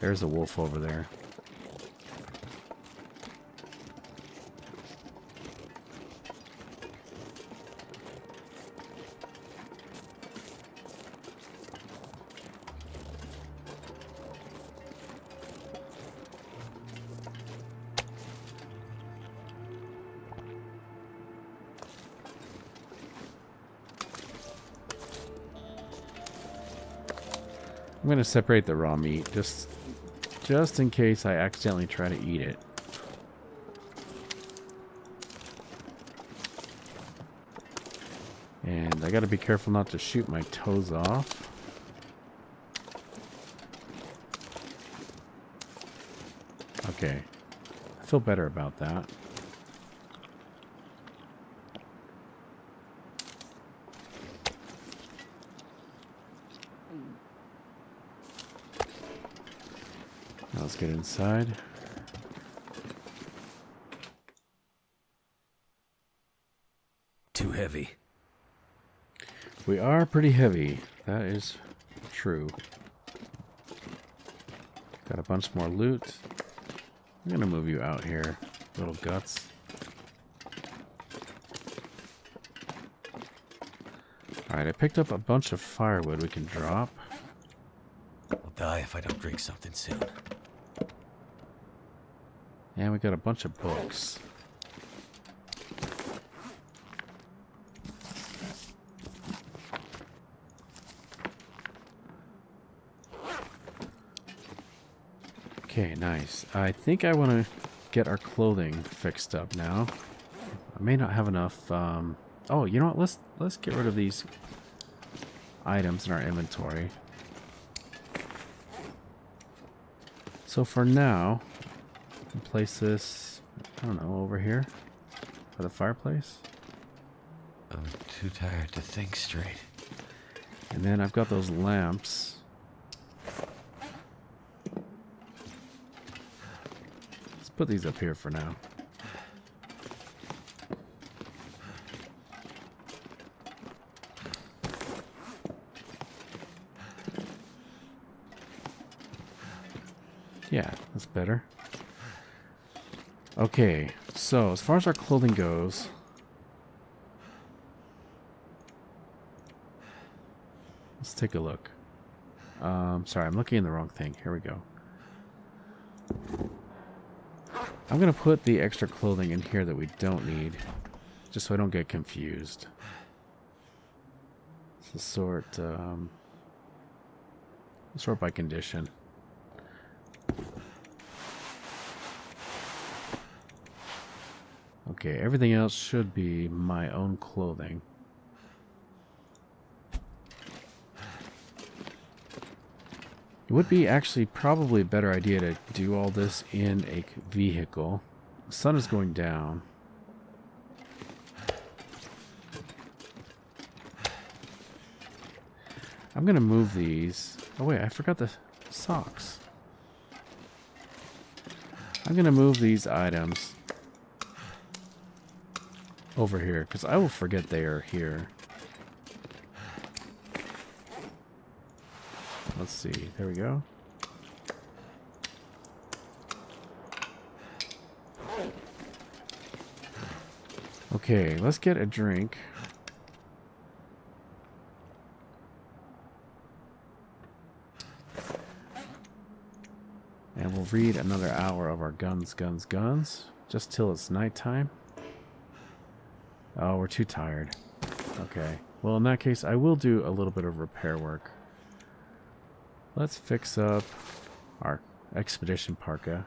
There's a wolf over there. I'm going to separate the raw meat just in case I accidentally try to eat it. And I gotta be careful not to shoot my toes off. Okay. I feel better about that. Now let's get inside. Too heavy. We are pretty heavy. That is true. Got a bunch more loot. I'm gonna move you out here, little guts. Alright, I picked up a bunch of firewood we can drop. I'll die if I don't drink something soon. And we got a bunch of books. Okay, nice. I think I want to get our clothing fixed up now. I may not have enough. Oh, you know what? Let's get rid of these items in our inventory. So for now, I'll place this, I don't know, over here by the fireplace. I'm too tired to think straight. And then I've got those lamps. Put these up here for now. Yeah, that's better. Okay, so as far as our clothing goes, let's take a look. Sorry, I'm looking in the wrong thing. Here we go. I'm going to put the extra clothing in here that we don't need, just so I don't get confused. It's sort by condition. Okay, everything else should be my own clothing. It would be actually probably a better idea to do all this in a vehicle. The sun is going down. I'm going to move these. Oh wait, I forgot the socks. I'm going to move these items over here because I will forget they are here. Let's see. There we go. Okay, let's get a drink. And we'll read another hour of our guns, just till it's nighttime. Oh, we're too tired. Okay. Well, in that case, I will do a little bit of repair work. Let's fix up our expedition parka.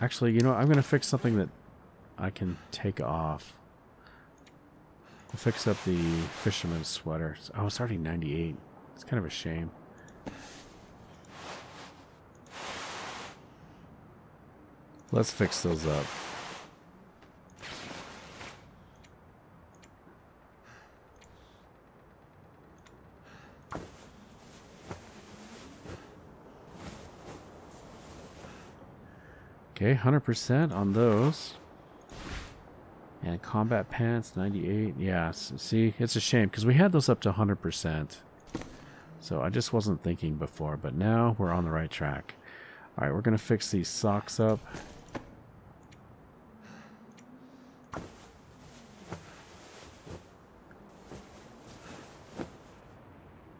Actually, you know, I'm going to fix something that I can take off. We'll fix up the fisherman's sweater. Oh, it's already 98. It's kind of a shame. Let's fix those up. Okay, 100% on those. And combat pants, 98. Yeah, see, it's a shame because we had those up to 100%. So I just wasn't thinking before, but now we're on the right track. All right, we're going to fix these socks up.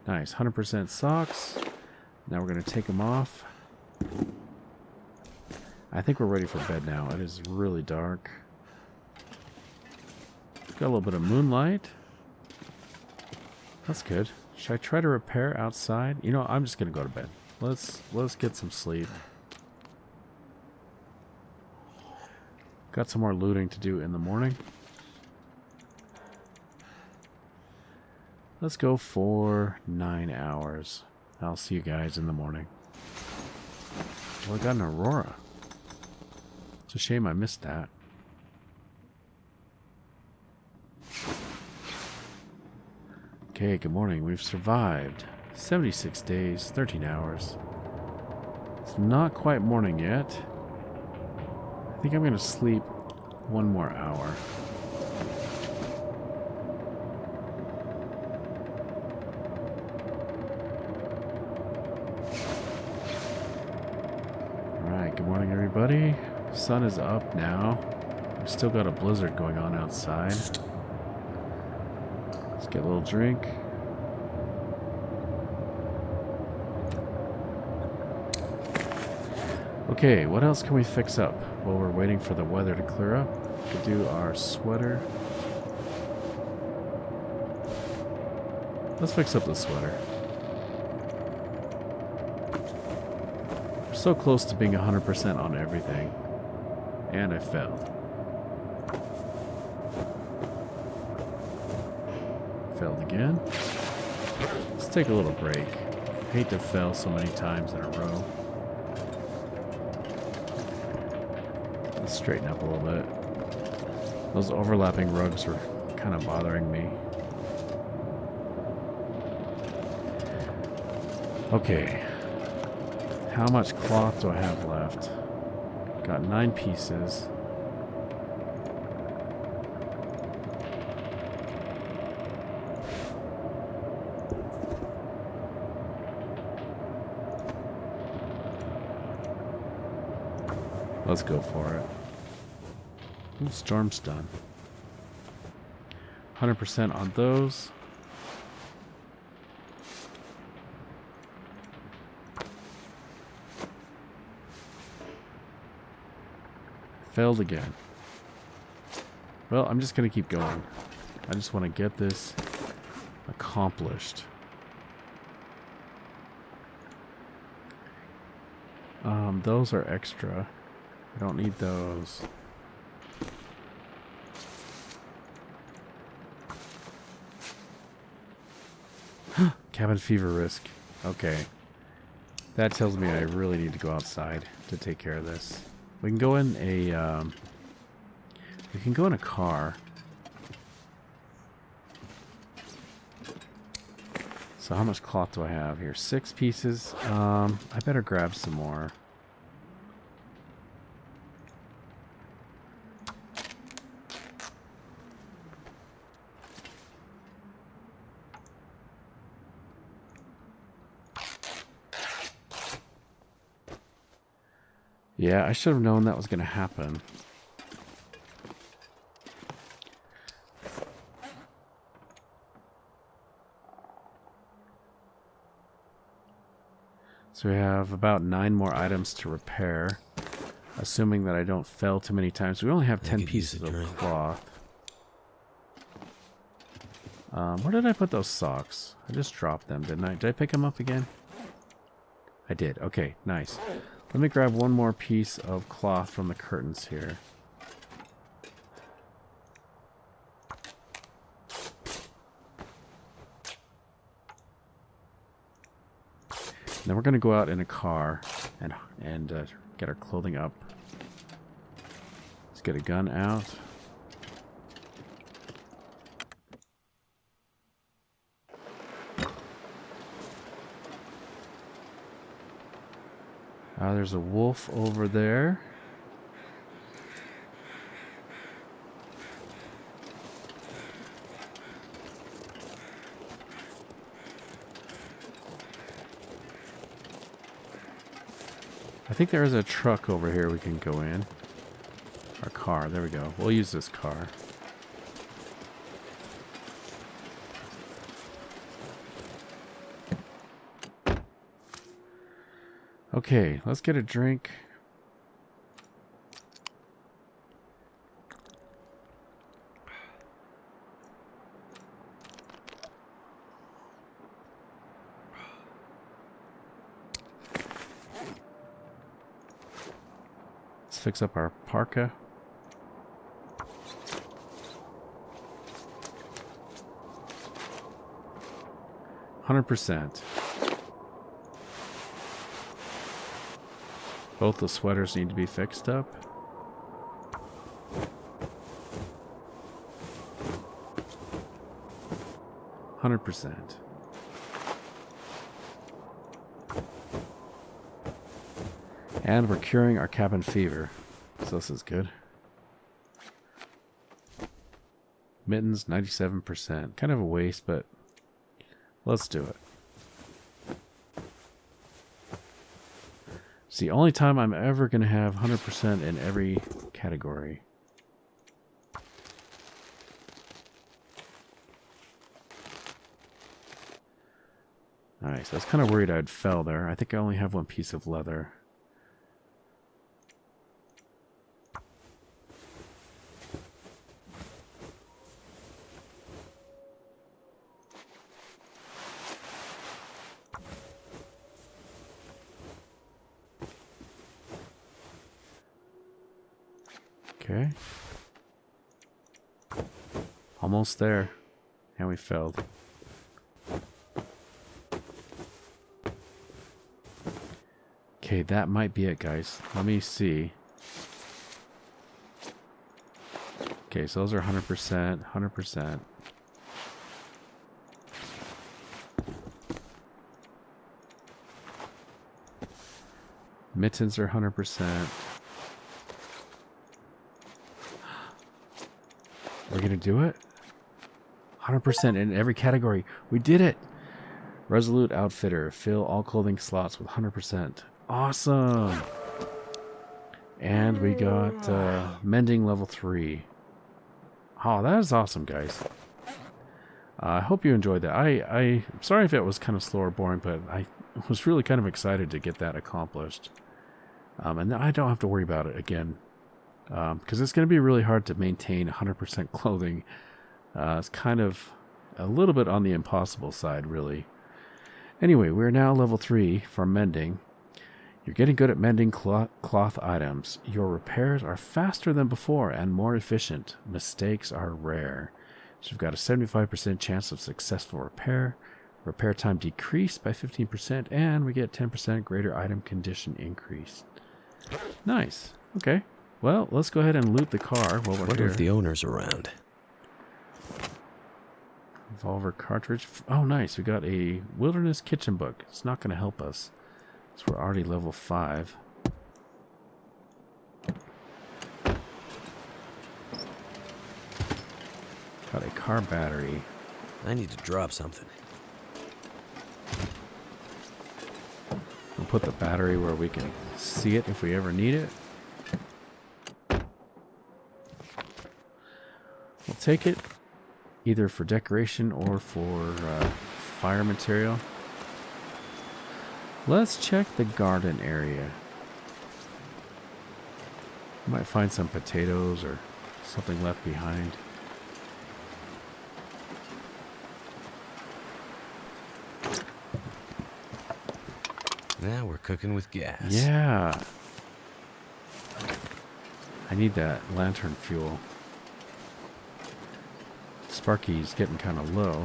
Nice, 100% socks. Now we're going to take them off. I think we're ready for bed now. It is really dark. Got a little bit of moonlight. That's good. Should I try to repair outside? You know, I'm just gonna go to bed. Let's get some sleep. Got some more looting to do in the morning. Let's go for 9 hours. I'll see you guys in the morning. Well, I got an aurora. It's a shame I missed that. Okay, good morning. We've survived 76 days, 13 hours. It's not quite morning yet. I think I'm going to sleep 1 more hour. Alright, good morning everybody. Sun is up now. We've still got a blizzard going on outside. Let's get a little drink. Okay, what else can we fix up while we're waiting for the weather to clear up? We could do our sweater. Let's fix up the sweater. We're so close to being 100% on everything. And I failed. Failed again. Let's take a little break. Hate to fail so many times in a row. Let's straighten up a little bit. Those overlapping rugs were kind of bothering me. Okay. How much cloth do I have left? Got 9 pieces. Let's go for it. Ooh, storm's done. 100% on those. Failed again. Well, I'm just going to keep going. I just want to get this accomplished. Those are extra. I don't need those. Cabin fever risk. Okay. That tells me I really need to go outside to take care of this. We can go in a we can go in a car. So how much cloth do I have here? 6 pieces. I better grab some more. Yeah, I should have known that was going to happen. So we have about 9 more items to repair, assuming that I don't fail too many times. We only have 10 pieces of cloth. Where did I put those socks? I just dropped them, didn't I? Did I pick them up again? I did. Okay, nice. Let me grab 1 more piece of cloth from the curtains here. Then we're going to go out in a car and get our clothing up. Let's get a gun out. There's a wolf over there. I think there is a truck over here we can go in. Our car, there we go. We'll use this car. Okay, let's get a drink. Let's fix up our parka. 100%. Both the sweaters need to be fixed up. %. And we're curing our cabin fever. So this is good. Mittens, 97%. Kind of a waste, but let's do it. It's the only time I'm ever going to have 100% in every category. Nice. I was kind of worried I'd fell there. I think I only have one piece of leather. Okay. Almost there. And we failed. Okay, that might be it, guys. Let me see. Okay, so those are 100%, 100%. Mittens are 100%. We're going to do it? 100% in every category. We did it! Resolute Outfitter. Fill all clothing slots with 100%. Awesome! And we got Mending level 3. Oh, that is awesome, guys. I hope you enjoyed that. I'm sorry if it was kind of slow or boring, but I was really kind of excited to get that accomplished. And I don't have to worry about it again. Because it's going to be really hard to maintain 100% clothing. It's kind of a little bit on the impossible side, really. Anyway, we're now level 3 for mending. You're getting good at mending cloth items. Your repairs are faster than before and more efficient. Mistakes are rare. So you've got a 75% chance of successful repair. Repair time decreased by 15%, and we get 10% greater item condition increase. Nice. Okay. Well, let's go ahead and loot the car while we're Wonder here. if the owner's around. Revolver cartridge. Oh, nice. We got a wilderness kitchen book. It's not going to help us. So we're already level 5. Got a car battery. I need to drop something. We'll put the battery where we can see it if we ever need it. We'll take it either for decoration or for fire material. Let's check the garden area. Might find some potatoes or something left behind. Now we're cooking with gas. Yeah. I need that lantern fuel. Sparky's getting kind of low.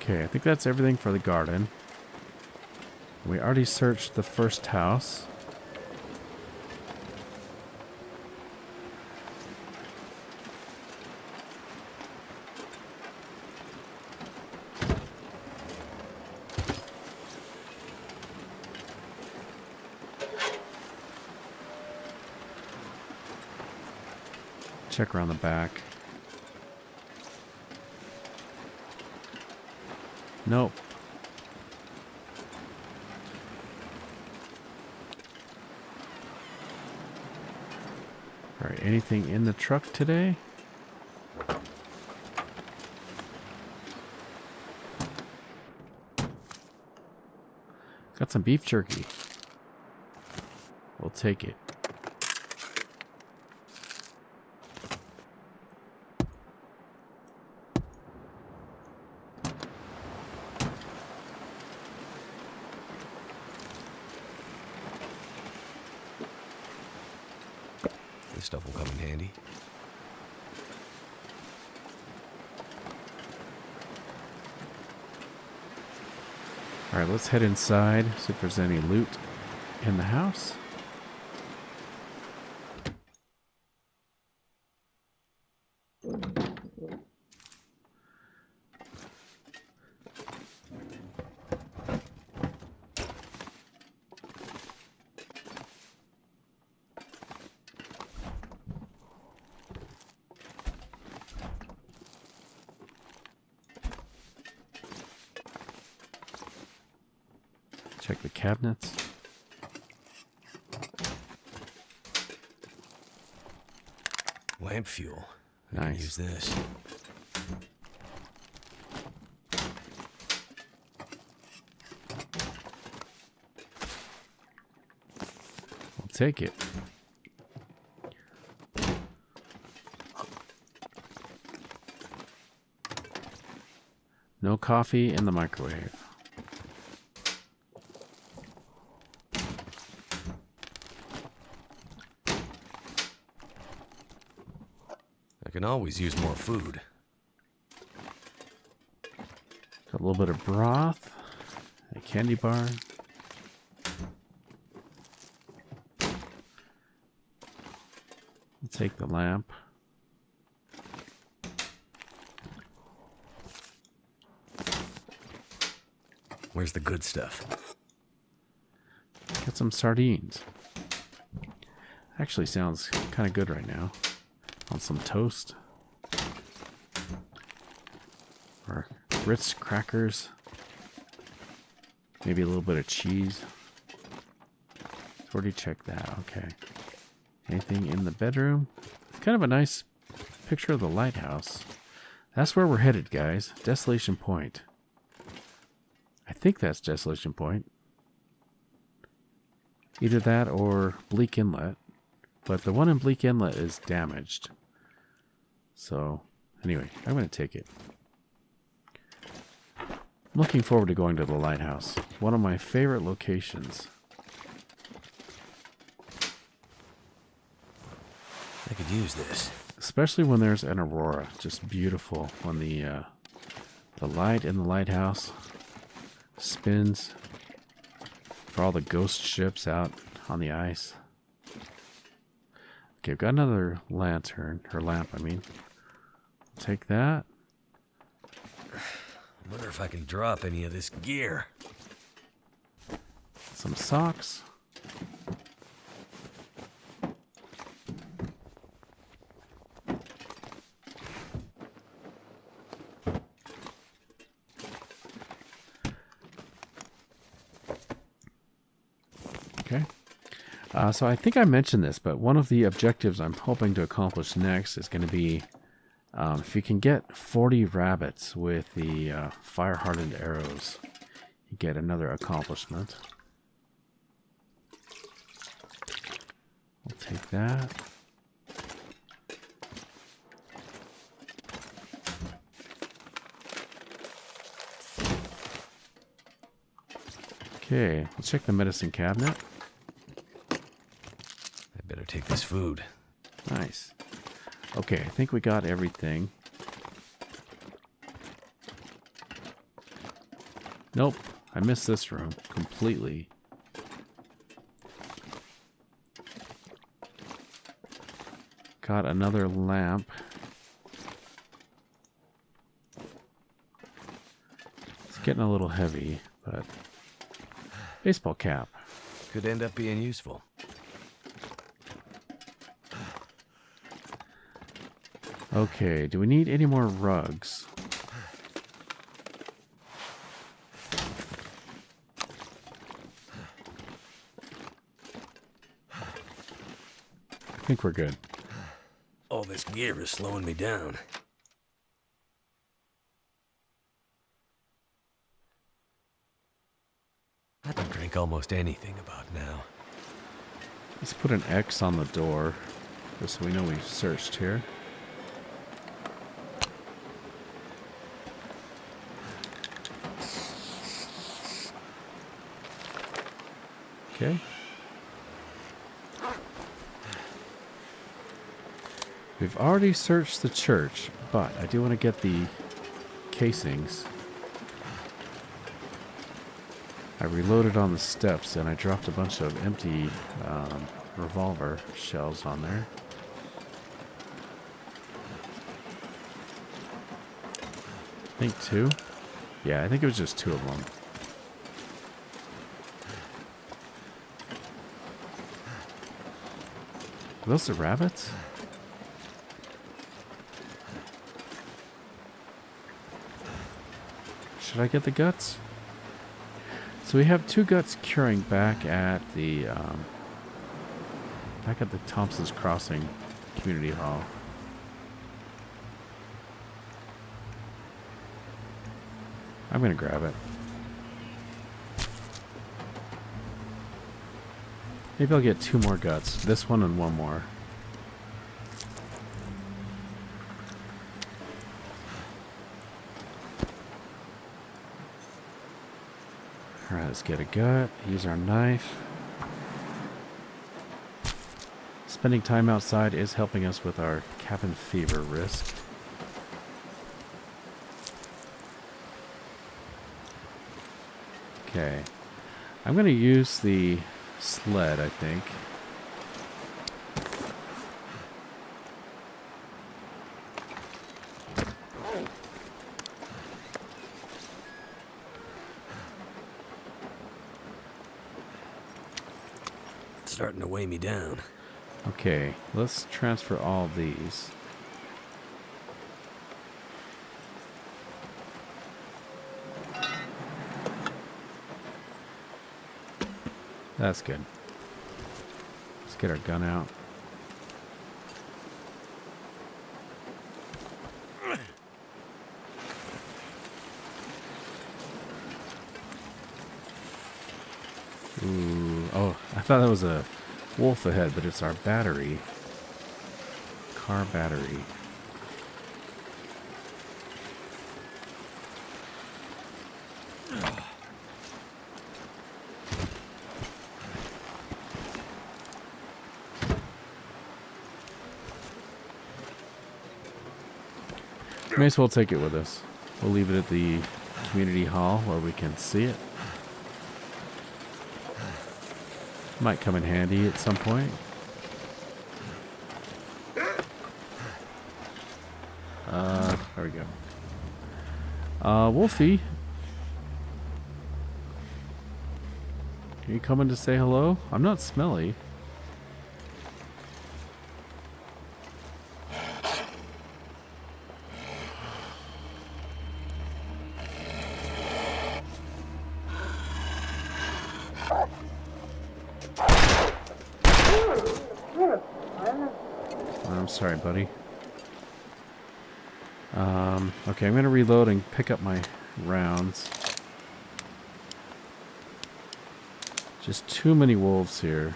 Okay, I think that's everything for the garden. We already searched the first house. Check around the back. Nope. Alright, anything in the truck today? Got some beef jerky. We'll take it. This stuff will come in handy. Alright, let's head inside, see if there's any loot in the house. Check the cabinets. Lamp fuel. I can Nice. use this. I'll take it. No coffee in the microwave. I can always use more food. Got a little bit of broth, a candy bar. I'll take the lamp. Where's the good stuff? Got some sardines. Actually sounds kind of good right now. On some toast. Or Ritz crackers. Maybe a little bit of cheese. Already checked that. Okay. Anything in the bedroom? It's kind of a nice picture of the lighthouse. That's where we're headed, guys. Desolation Point. I think that's Desolation Point. Either that or Bleak Inlet. But the one in Bleak Inlet is damaged. So, anyway, I'm going to take it. I'm looking forward to going to the lighthouse. One of my favorite locations. I could use this. Especially when there's an aurora. Just beautiful. When the light in the lighthouse spins for all the ghost ships out on the ice. Okay, I've got another lantern, or lamp, I mean. Take that. I wonder if I can drop any of this gear. Some socks. Okay. So I think I mentioned this, but one of the objectives I'm hoping to accomplish next is going to be if you can get 40 rabbits with the fire-hardened arrows, you get another accomplishment. We'll take that. Okay, let's check the medicine cabinet. I better take this food. Nice. Okay, I think we got everything. Nope, I missed this room completely. Got another lamp. It's getting a little heavy, but baseball cap. Could end up being useful. Okay, do we need any more rugs? I think we're good. All this gear is slowing me down. I can drink almost anything about now. Let's put an X on the door, just so we know we've searched here. Okay. We've already searched the church, but I do want to get the casings. I reloaded on the steps and I dropped a bunch of empty revolver shells on there. I think 2. Yeah, I think it was just 2 of them. Are those the rabbits? Should I get the guts? So we have 2 guts curing back at the Thompson's Crossing Community Hall. I'm gonna grab it. Maybe I'll get 2 more guts. This one and 1 more. Alright, let's get a gut. Use our knife. Spending time outside is helping us with our cabin fever risk. Okay. I'm going to use the sled, I think. It's starting to weigh me down. Okay, let's transfer all of these. That's good. Let's get our gun out. Ooh, oh, I thought that was a wolf ahead, but it's our battery. Car battery. May as well take it with us. We'll leave it at the community hall where we can see it. Might come in handy at some point. There we go. Wolfie. Are you coming to say hello? I'm not smelly. I'm sorry, buddy. Okay, I'm going to reload and pick up my rounds. Just too many wolves here.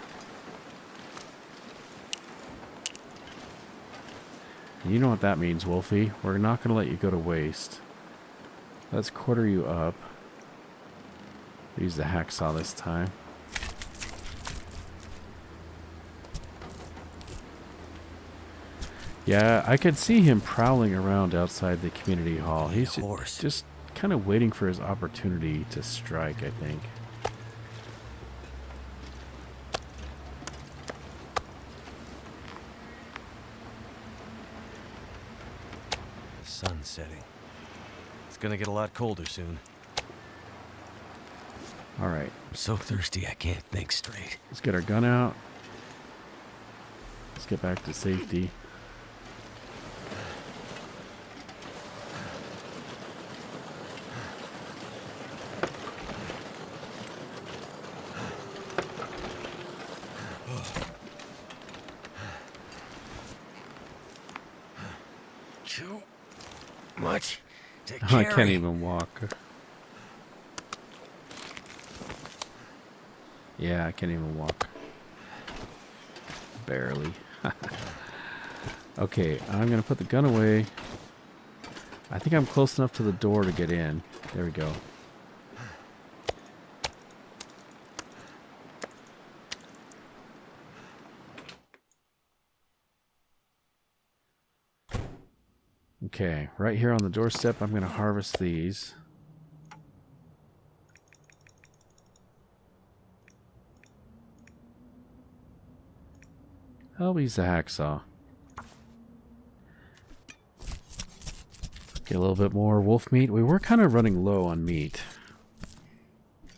You know what that means, Wolfie. We're not going to let you go to waste. Let's quarter you up. Use the hacksaw this time. Yeah, I could see him prowling around outside the community hall. He's just kind of waiting for his opportunity to strike, I think. The sun's setting. It's gonna get a lot colder soon. Alright. I'm so thirsty I can't think straight. Let's get our gun out. Let's get back to safety. Too much to I carry. can't even walk. Yeah, I can't even walk. Barely. Okay, I'm going to put the gun away. I think I'm close enough to the door to get in. There we go. Okay, right here on the doorstep, I'm going to harvest these. I'll use the hacksaw. Get a little bit more wolf meat. We were kind of running low on meat.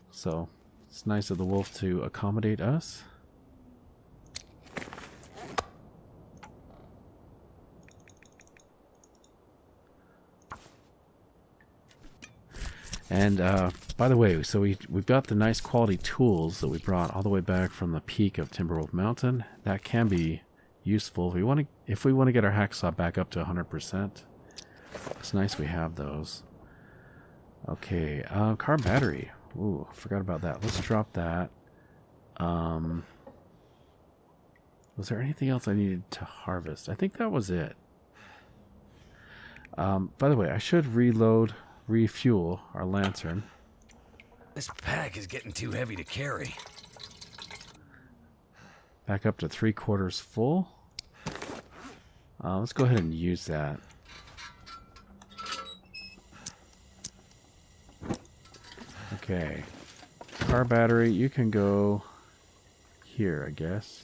So, it's nice of the wolf to accommodate us. And by the way, so we've got the nice quality tools that we brought all the way back from the peak of Timberwolf Mountain. That can be useful if we want to get our hacksaw back up to 100%. It's nice we have those. Okay, car battery. Ooh, forgot about that. Let's drop that. Was there anything else I needed to harvest? I think that was it. By the way, I should refuel our lantern. This pack is getting too heavy to carry. Back up to 3/4 full. Let's go ahead and use that. Okay. Car battery, you can go here, I guess.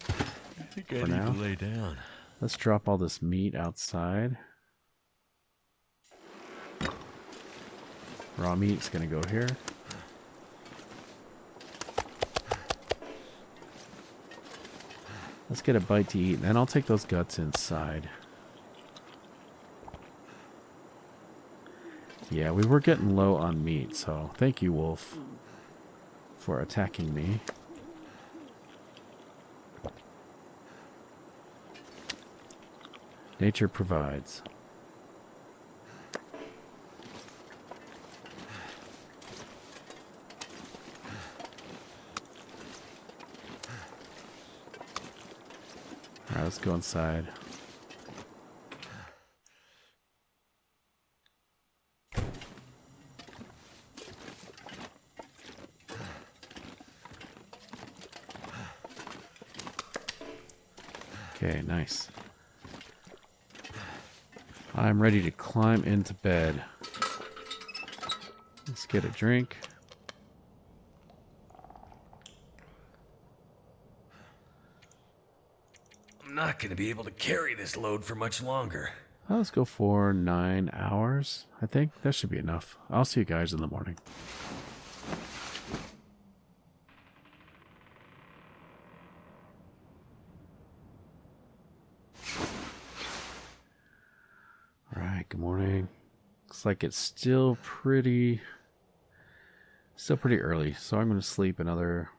I think I need to lay down. Let's drop all this meat outside. Raw meat's gonna go here. Let's get a bite to eat, and then I'll take those guts inside. Yeah, we were getting low on meat, so thank you, wolf, for attacking me. Nature provides. Alright, let's go inside. Okay, nice. I'm ready to climb into bed. Let's get a drink. I'm not going to be able to carry this load for much longer. Well, let's go for 9 hours. I think that should be enough. I'll see you guys in the morning. Alright, good morning. Looks like it's still pretty early, so I'm going to sleep another,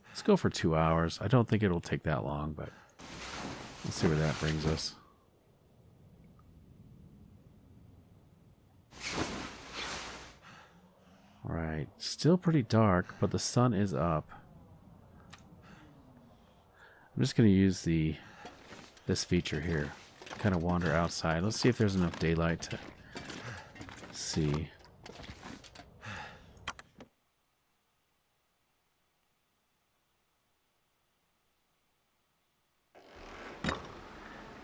let's go for 2 hours. I don't think it'll take that long, but let's see where that brings us. Alright, still pretty dark, but the sun is up. I'm just going to use this feature here. Kind of wander outside. Let's see if there's enough daylight to see.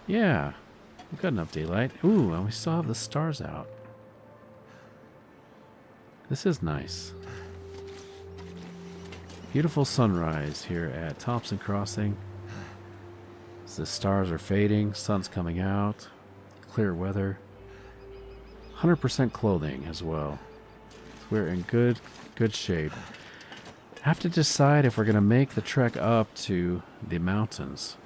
Yeah, we've got enough daylight. Ooh, and we still have the stars out. This is nice. Beautiful sunrise here at Thompson Crossing. As the stars are fading, sun's coming out, clear weather. 100% clothing as well. We're in good shape. Have to decide if we're going to make the trek up to the mountains,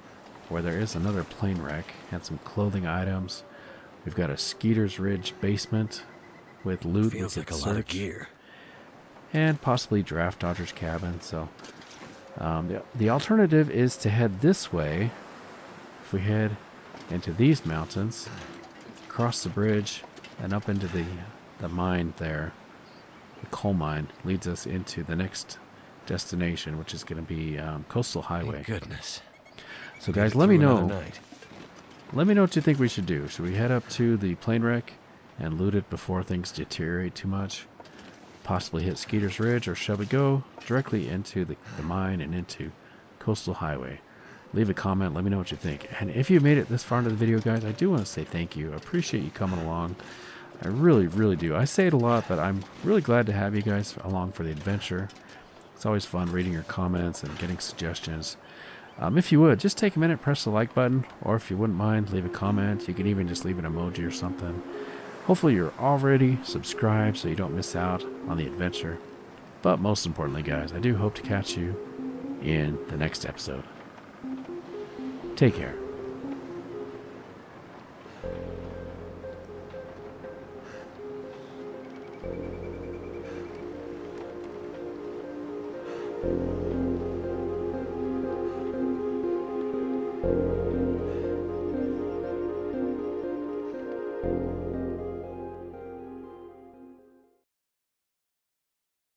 where there is another plane wreck and some clothing items. We've got a Skeeter's Ridge basement with loot. Feels like a lot of gear. And possibly Draft Dodger's cabin. So the alternative is to head this way. If we head into these mountains, cross the bridge, and up into the mine there, the coal mine leads us into the next destination, which is going to be Coastal Highway. Thank goodness. So guys, let me know. Let me know what you think we should do. Should we head up to the plane wreck and loot it before things deteriorate too much? Possibly hit Skeeter's Ridge, or shall we go directly into the mine and into Coastal Highway? leave a comment. Let me know what you think. And if you made it this far into the video, guys, I do want to say thank you. I appreciate you coming along. I really, really do. I say it a lot, but I'm really glad to have you guys along for the adventure. It's always fun reading your comments and getting suggestions. If you would, just take a minute, press the like button, or if you wouldn't mind, leave a comment. You can even just leave an emoji or something. Hopefully you're already subscribed so you don't miss out on the adventure. But most importantly, guys, I do hope to catch you in the next episode. Take care.